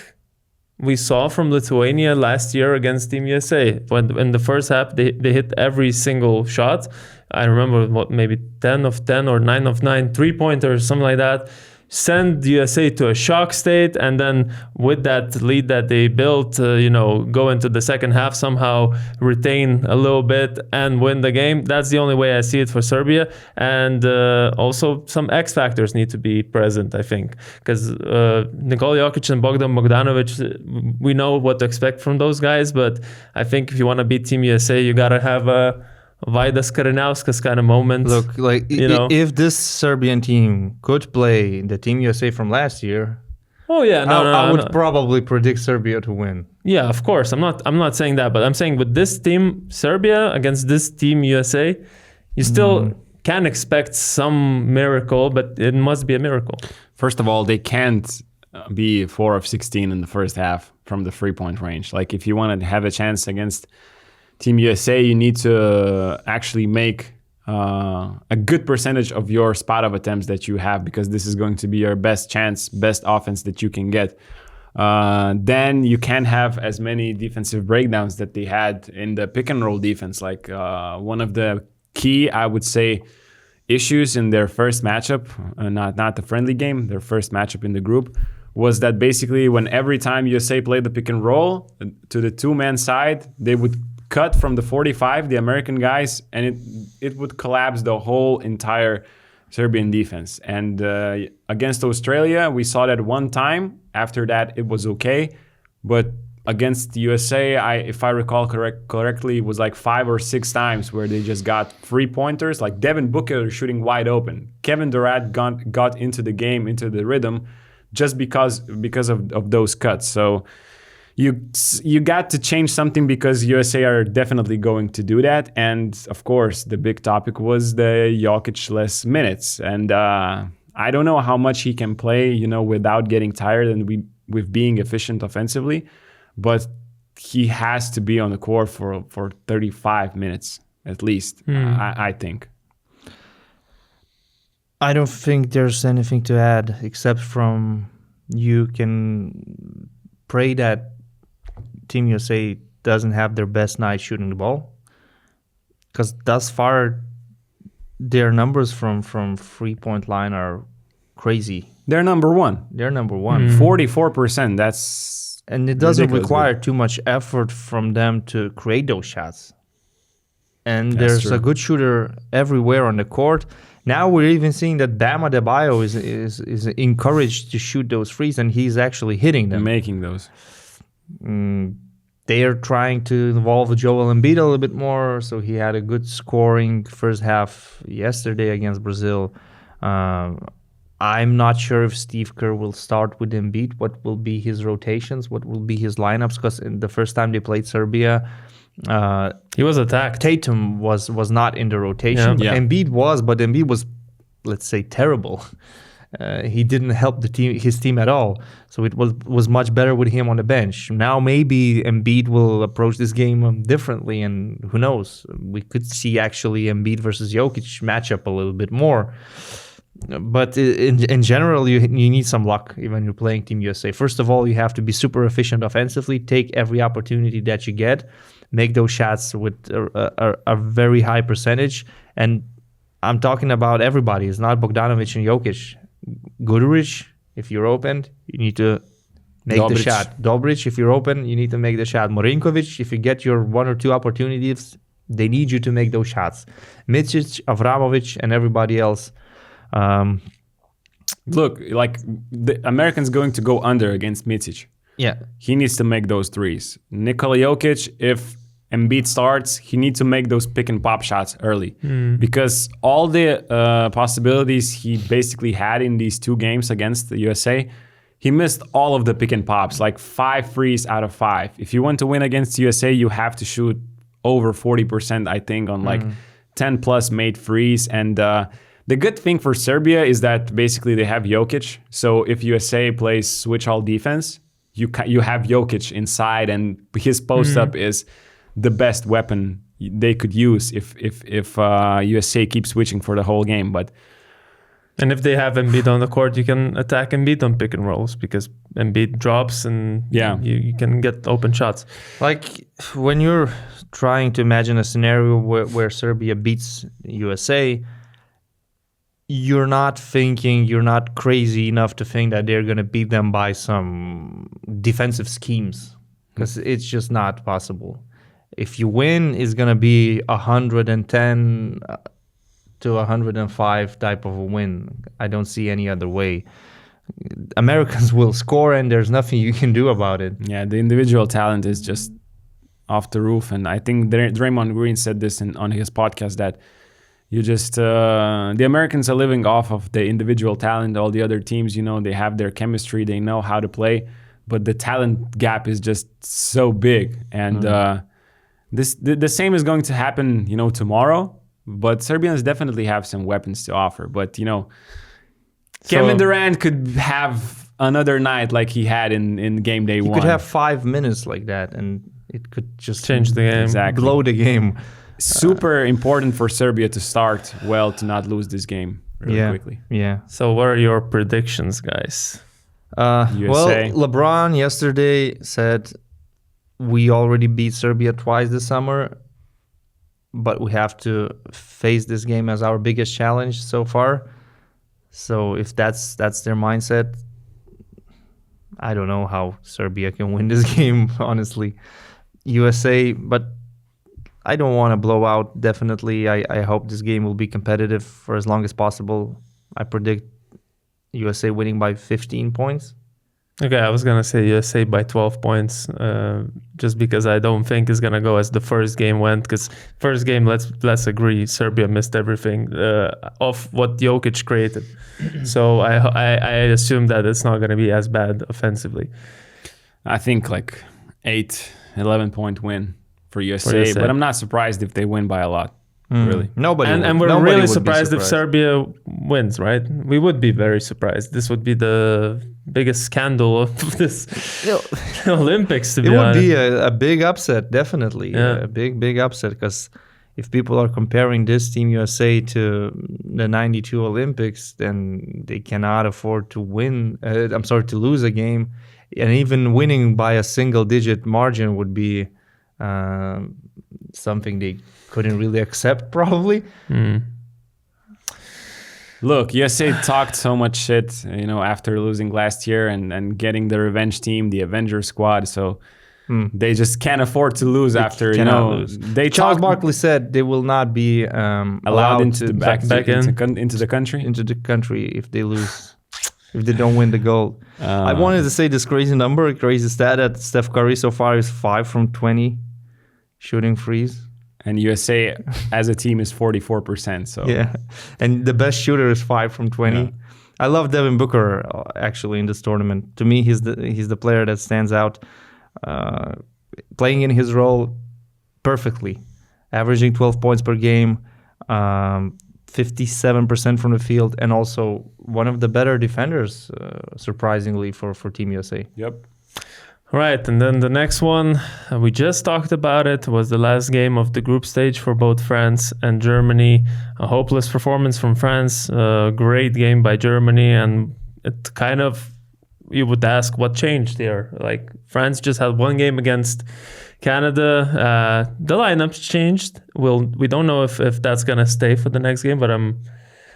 we saw from Lithuania last year against Team USA. When in the first half, they hit every single shot. I remember maybe 10 of 10 or 9 of 9 3-pointers, something like that. Send USA to a shock state, and then with that lead that they built, go into the second half, somehow retain a little bit and win the game. That's the only way I see it for Serbia. And also some X factors need to be present, I think, because Nikola Jokic and Bogdan Bogdanovic, we know what to expect from those guys, but I think if you want to beat Team USA, you got to have a Rytis Vysniauskas kind of moment. Look, if this Serbian team could play the Team USA from last year, I would probably predict Serbia to win. Yeah, of course. I'm not saying that, but I'm saying with this team, Serbia against this Team USA, you still can expect some miracle, but it must be a miracle. First of all, they can't be 4 of 16 in the first half from the 3-point range. Like, if you want to have a chance against Team USA, you need to actually make a good percentage of your spot of attempts that you have, because this is going to be your best chance, best offense that you can get. Then you can't have as many defensive breakdowns that they had in the pick and roll defense. Like one of the key, I would say, issues in their first matchup, not the friendly game, their first matchup in the group, was that basically when every time USA played the pick and roll to the 2-man side, they would cut from the 45, the American guys, and it would collapse the whole entire Serbian defense. And against Australia, we saw that one time. After that, it was okay. But against the USA, if I recall correctly, it was like 5 or 6 times where they just got 3-pointers. Like Devin Booker shooting wide open. Kevin Durant got into the game, into the rhythm, just because of those cuts. So you got to change something because USA are definitely going to do that. And of course, the big topic was the Jokic-less minutes. And I don't know how much he can play, without getting tired and with being efficient offensively. But he has to be on the court for 35 minutes at least, I think. I don't think there's anything to add except from you can pray that Team USA doesn't have their best night shooting the ball. Because thus far, their numbers from 3-point line are crazy. They're number one. 44%, that's... And it doesn't require too much effort from them to create those shots. And there's a good shooter everywhere on the court. Now we're even seeing that Bama Adebayo is encouraged to shoot those threes, and he's actually hitting them. Making those. They are trying to involve Joel Embiid a little bit more, so he had a good scoring first half yesterday against Brazil. I'm not sure if Steve Kerr will start with Embiid. What will be his rotations? What will be his lineups? Because in the first time they played Serbia, he was attacked. Tatum was not in the rotation. Yeah. Embiid was, but Embiid was, let's say, terrible. He didn't help his team at all. So it was much better with him on the bench. Now maybe Embiid will approach this game differently, and who knows? We could see actually Embiid versus Jokic matchup a little bit more. But in general, you need some luck when you're playing Team USA. First of all, you have to be super efficient offensively, take every opportunity that you get, make those shots with a very high percentage. And I'm talking about everybody. It's not Bogdanovic and Jokic. Guduric, if you're open, you need to make the shot. Dobric, if you're open, you need to make the shot. Marinkovic, if you get your 1 or 2 opportunities, they need you to make those shots. Micic, Avramovic, and everybody else. Look, like the Americans going to go under against Micic. Yeah. He needs to make those threes. Nikola Jokic, if Embiid starts, he needs to make those pick and pop shots early. Because all the possibilities he basically had in these 2 games against the USA, he missed all of the pick and pops, like 5 threes out of 5. If you want to win against USA, you have to shoot over 40%, I think, on like 10 plus made threes. And the good thing for Serbia is that basically they have Jokic. So if USA plays switch all defense, you have Jokic inside, and his post up is the best weapon they could use if USA keeps switching for the whole game. And if they have Embiid on the court, you can attack Embiid on pick and rolls because Embiid drops and you can get open shots. Like when you're trying to imagine a scenario where Serbia beats USA, you're not crazy enough to think that they're going to beat them by some defensive schemes, because it's just not possible. If you win, it's going to be 110 to 105 type of a win. I don't see any other way. Americans will score, and there's nothing you can do about it. Yeah, the individual talent is just off the roof. And I think Draymond Green said this on his podcast, that you just the Americans are living off of the individual talent. All the other teams, they have their chemistry, they know how to play, but the talent gap is just so big. And the same is going to happen, tomorrow. But Serbians definitely have some weapons to offer. But Kevin Durant could have another night like he had in game day 1. He could have 5 minutes like that, and it could just change the game, exactly. Blow the game. Super important for Serbia to start well, to not lose this game really quickly. Yeah. So what are your predictions, guys? USA. Well, LeBron yesterday said we already beat Serbia twice this summer, but we have to face this game as our biggest challenge so far. So if that's their mindset, I don't know how Serbia can win this game, honestly. USA, but I don't want to blow out, definitely. I hope this game will be competitive for as long as possible. I predict USA winning by 15 points. Okay, I was gonna say USA by 12 points, just because I don't think it's gonna go as the first game went. Because first game, let's agree, Serbia missed everything of what Jokic created. So I assume that it's not gonna be as bad offensively. I think like 11 point win for USA, but I'm not surprised if they win by a lot. Really, nobody. And we're really surprised if Serbia wins, right? We would be very surprised. This would be the biggest scandal of this Olympics. To be honest, it would be a big upset, definitely. Yeah. A big upset, because if people are comparing this Team USA to the '92 Olympics, then they cannot afford to win. To lose a game, and even winning by a single-digit margin would be something they couldn't really accept, probably. Look, USA talked so much shit, after losing last year and getting the revenge team, the Avenger squad. So they just can't afford to lose after, lose. Charles Barkley said they will not be allowed into the into the country if they lose, if they don't win the gold. I wanted to say this crazy stat that Steph Curry so far is 5 from 20 shooting threes. And USA as a team is 44%. So yeah, and the best shooter is 5 from 20. Yeah. I love Devin Booker actually in this tournament. To me, he's the player that stands out, playing in his role perfectly, averaging 12 points per game, 57% from the field, and also one of the better defenders, surprisingly for Team USA. Yep. Right, and then the next one, we just talked about it, was the last game of the group stage for both France and Germany. A hopeless performance from France, a great game by Germany, and it kind of, you would ask what changed here. Like, France just had one game against Canada. The lineups changed. We don't know if that's going to stay for the next game, but I'm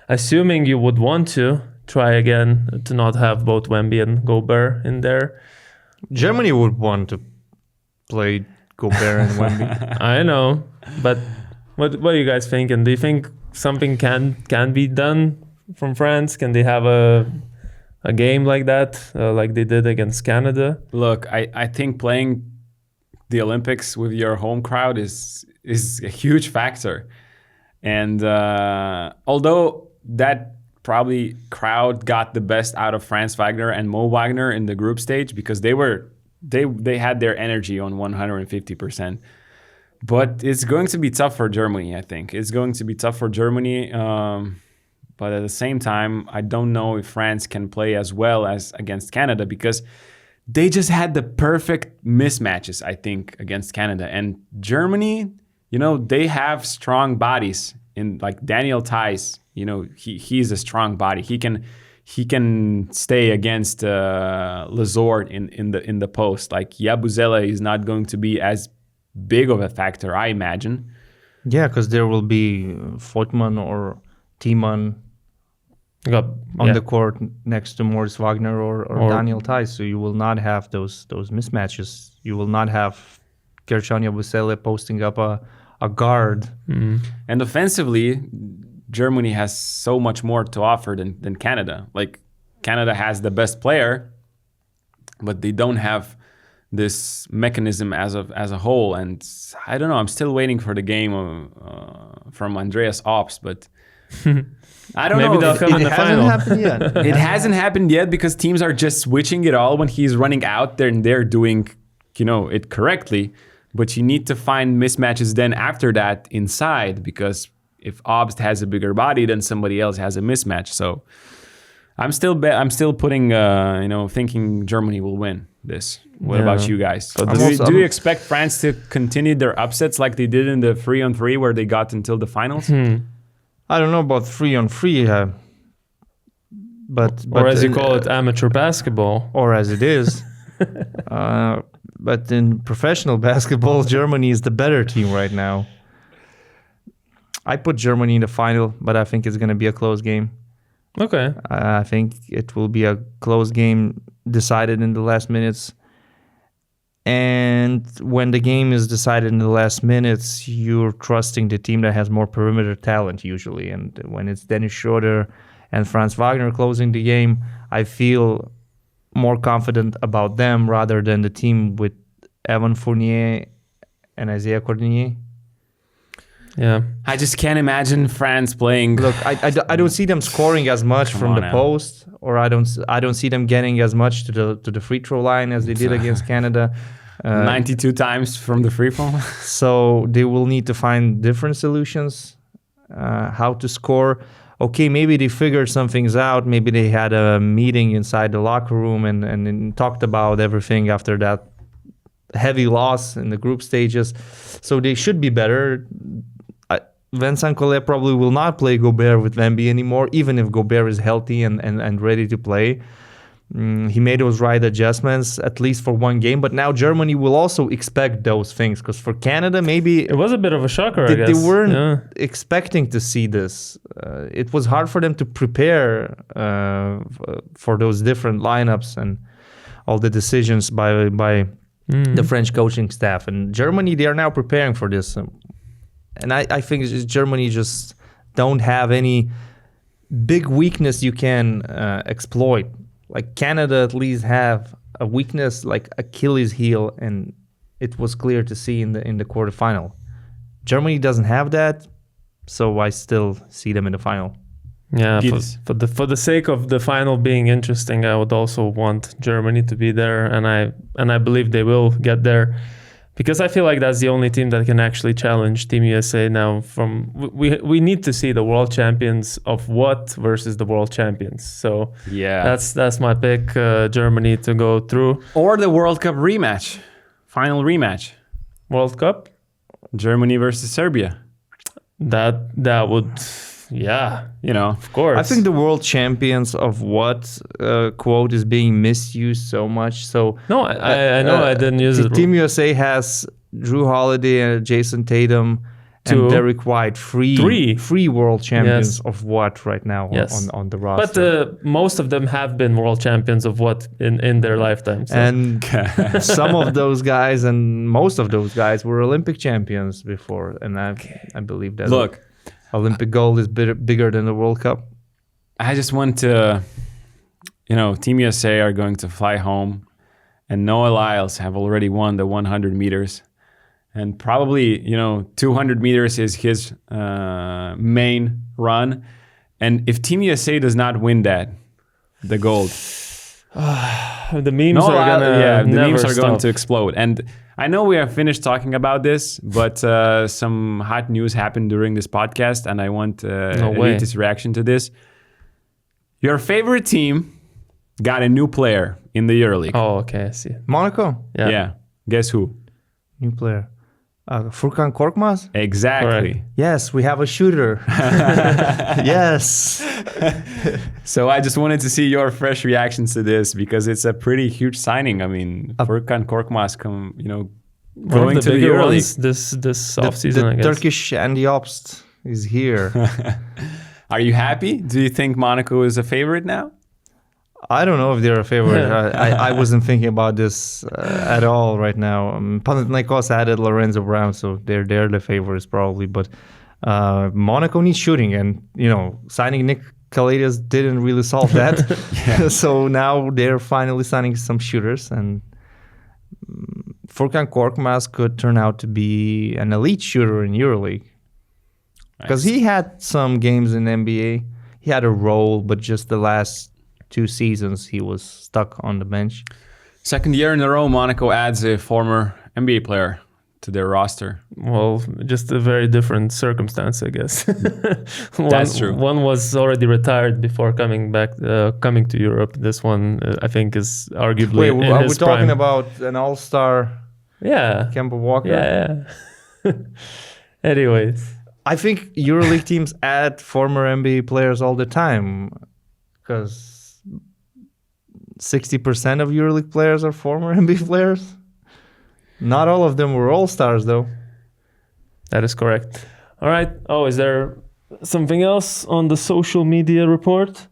assuming you would want to try again to not have both Wemby and Gobert in there. Germany would want to play Gobert and Wemby. I know, but what are you guys thinking? Do you think something can be done from France? Can they have a game like that, like they did against Canada? Look, I think playing the Olympics with your home crowd is a huge factor, and although that probably crowd got the best out of Franz Wagner and Mo Wagner in the group stage, because they had their energy on 150%. But it's going to be tough for Germany, I think. It's going to be tough for Germany. But at the same time, I don't know if France can play as well as against Canada, because they just had the perfect mismatches, I think, against Canada. And Germany, they have strong bodies. In like Daniel Theis, he's a strong body. He can stay against Lazort in the post. Like Yabusele is not going to be as big of a factor, I imagine. Yeah, because there will be Voigtman or Thiemann on the court next to Moritz Wagner or Daniel Theis. So you will not have those mismatches. You will not have Gershon Yabusele posting up a guard. And offensively, Germany has so much more to offer than Canada. Like, Canada has the best player, but they don't have this mechanism as a whole. And I don't know, I'm still waiting for the game from Andreas Ops, but I don't know. Maybe they'll come in the final. Happened yet. It hasn't happened yet, because teams are just switching it all when he's running out there and they're doing, it correctly. But you need to find mismatches then after that inside, because if Obst has a bigger body, then somebody else has a mismatch. So I'm still putting, thinking Germany will win this. What about you guys? So do you expect France to continue their upsets like they did in the 3-on-3 where they got until the finals? I don't know about 3-on-3, but or as you call it, amateur basketball, or as it is. But in professional basketball, Germany is the better team right now. I put Germany in the final, but I think it's going to be a close game. Okay. I think it will be a close game decided in the last minutes. And when the game is decided in the last minutes, you're trusting the team that has more perimeter talent usually. And when it's Dennis Schroeder and Franz Wagner closing the game, I feel more confident about them rather than the team with Evan Fournier and Isaiah Cordinier. Yeah, I just can't imagine France playing. Look, I don't see them scoring as much from the post, or I don't see them getting as much to the free throw line as they did against Canada. 92 times from the free throw. So they will need to find different solutions, how to score. Okay, maybe they figured some things out. Maybe they had a meeting inside the locker room and talked about everything after that heavy loss in the group stages. So they should be better. Vincent Collet probably will not play Gobert with Wemby anymore, even if Gobert is healthy and ready to play. He made those right adjustments, at least for one game. But now Germany will also expect those things, because for Canada, maybe... It was a bit of a shocker, I guess. They weren't expecting to see this. It was hard for them to prepare for those different lineups and all the decisions by the French coaching staff. And Germany, they are now preparing for this. And I think Germany just don't have any big weakness you can exploit. Like Canada at least have a weakness like Achilles heel, and it was clear to see in the quarterfinal. Germany doesn't have that, so I still see them in the final. Yeah, for the sake of the final being interesting, I would also want Germany to be there, and I believe they will get there. Because I feel like that's the only team that can actually challenge Team USA now. We need to see the world champions of what versus the world champions. So yeah, that's my pick. Germany to go through, or the World Cup rematch, final rematch. World Cup, Germany versus Serbia. That would. Yeah, of course. I think the world champions of what quote is being misused so much. So no, I know I didn't use it. Team USA has Drew Holiday and Jason Tatum and Derek White, three world champions of what right now on the roster. But most of them have been world champions of what in their lifetime. So. And some of those guys and most of those guys were Olympic champions before, and I believe that. Look. Olympic gold is bigger than the World Cup. I just want to, Team USA are going to fly home, and Noah Lyles have already won the 100 meters. And probably, 200 meters is his main run. And if Team USA does not win the gold, the memes are going to explode. And I know we are finished talking about this, but some hot news happened during this podcast, and I want Rytis' reaction to this. Your favorite team got a new player in the EuroLeague. Oh, okay, I see. Monaco? Yeah. Guess who? New player. Furkan Korkmaz? Exactly. Correct. Yes, we have a shooter. Yes. So I just wanted to see your fresh reactions to this, because it's a pretty huge signing. I mean, Furkan Korkmaz going to the EuroLeague this offseason, I guess. Turkish Andy Obst is here. Are you happy? Do you think Monaco is a favorite now? I don't know if they're a favorite. I wasn't thinking about this at all right now. Panathinaikos added Lorenzo Brown, so they're the favorites probably. But Monaco needs shooting, and signing Nick Kalaitis didn't really solve that. So now they're finally signing some shooters, and Furkan Korkmaz could turn out to be an elite shooter in EuroLeague, because he had some games in NBA. He had a role, but just the last 2 seasons he was stuck on the bench. Second year in a row, Monaco adds a former NBA player to their roster. Well, just a very different circumstance, I guess. That's true. One was already retired before coming to Europe. This one, I think, is arguably in are his we talking prime. about an all-star? Yeah, Kemba Walker. Yeah. Anyways, I think EuroLeague teams add former NBA players all the time, because 60% of EuroLeague players are former NBA players. Not all of them were all-stars, though. That is correct. All right. Oh, is there something else on the social media report?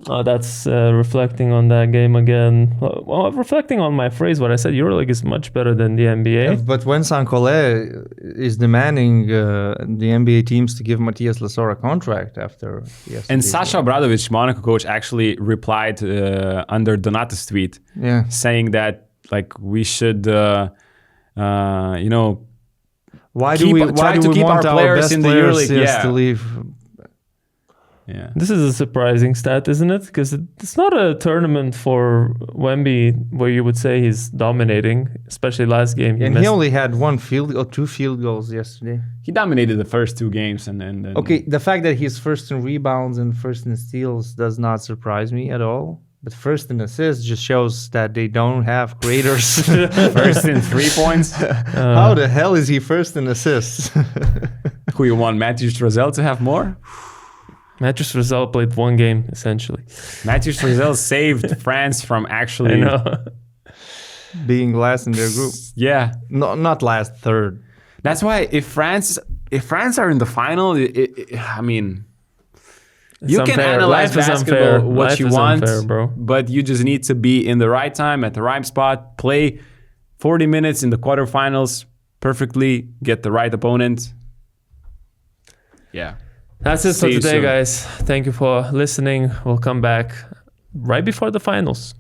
That's reflecting on that game again. Well, reflecting on my phrase, what I said, EuroLeague is much better than the NBA. Yeah, but when Saint-Collet is demanding the NBA teams to give Matthias Lesor a contract after yesterday's And Sasha Obradovic, Monaco coach, actually replied under Donata's tweet, saying that like we should, why do we want our players in the EuroLeague to leave? Yeah. This is a surprising stat, isn't it? Because it's not a tournament for Wemby where you would say he's dominating, especially last game. He only had 1 field or 2 field goals yesterday. He dominated the first 2 games. And okay, the fact that he's first in rebounds and first in steals does not surprise me at all. But first in assists just shows that they don't have creators. First in 3 points. How the hell is he first in assists? Who you want, Matthew Strazel to have more? Matthew Strazel played 1 game, essentially. Matthew Strazel saved France from actually being last in their group. Yeah. No, not last, third. That's why if France are in the final, I mean, It's you unfair. can analyze basketball what you want, bro. but you just need to be in the right time, at the right spot, play 40 minutes in the quarterfinals perfectly, get the right opponent. Yeah. That's it for today, guys. Thank you for listening. We'll come back right before the finals.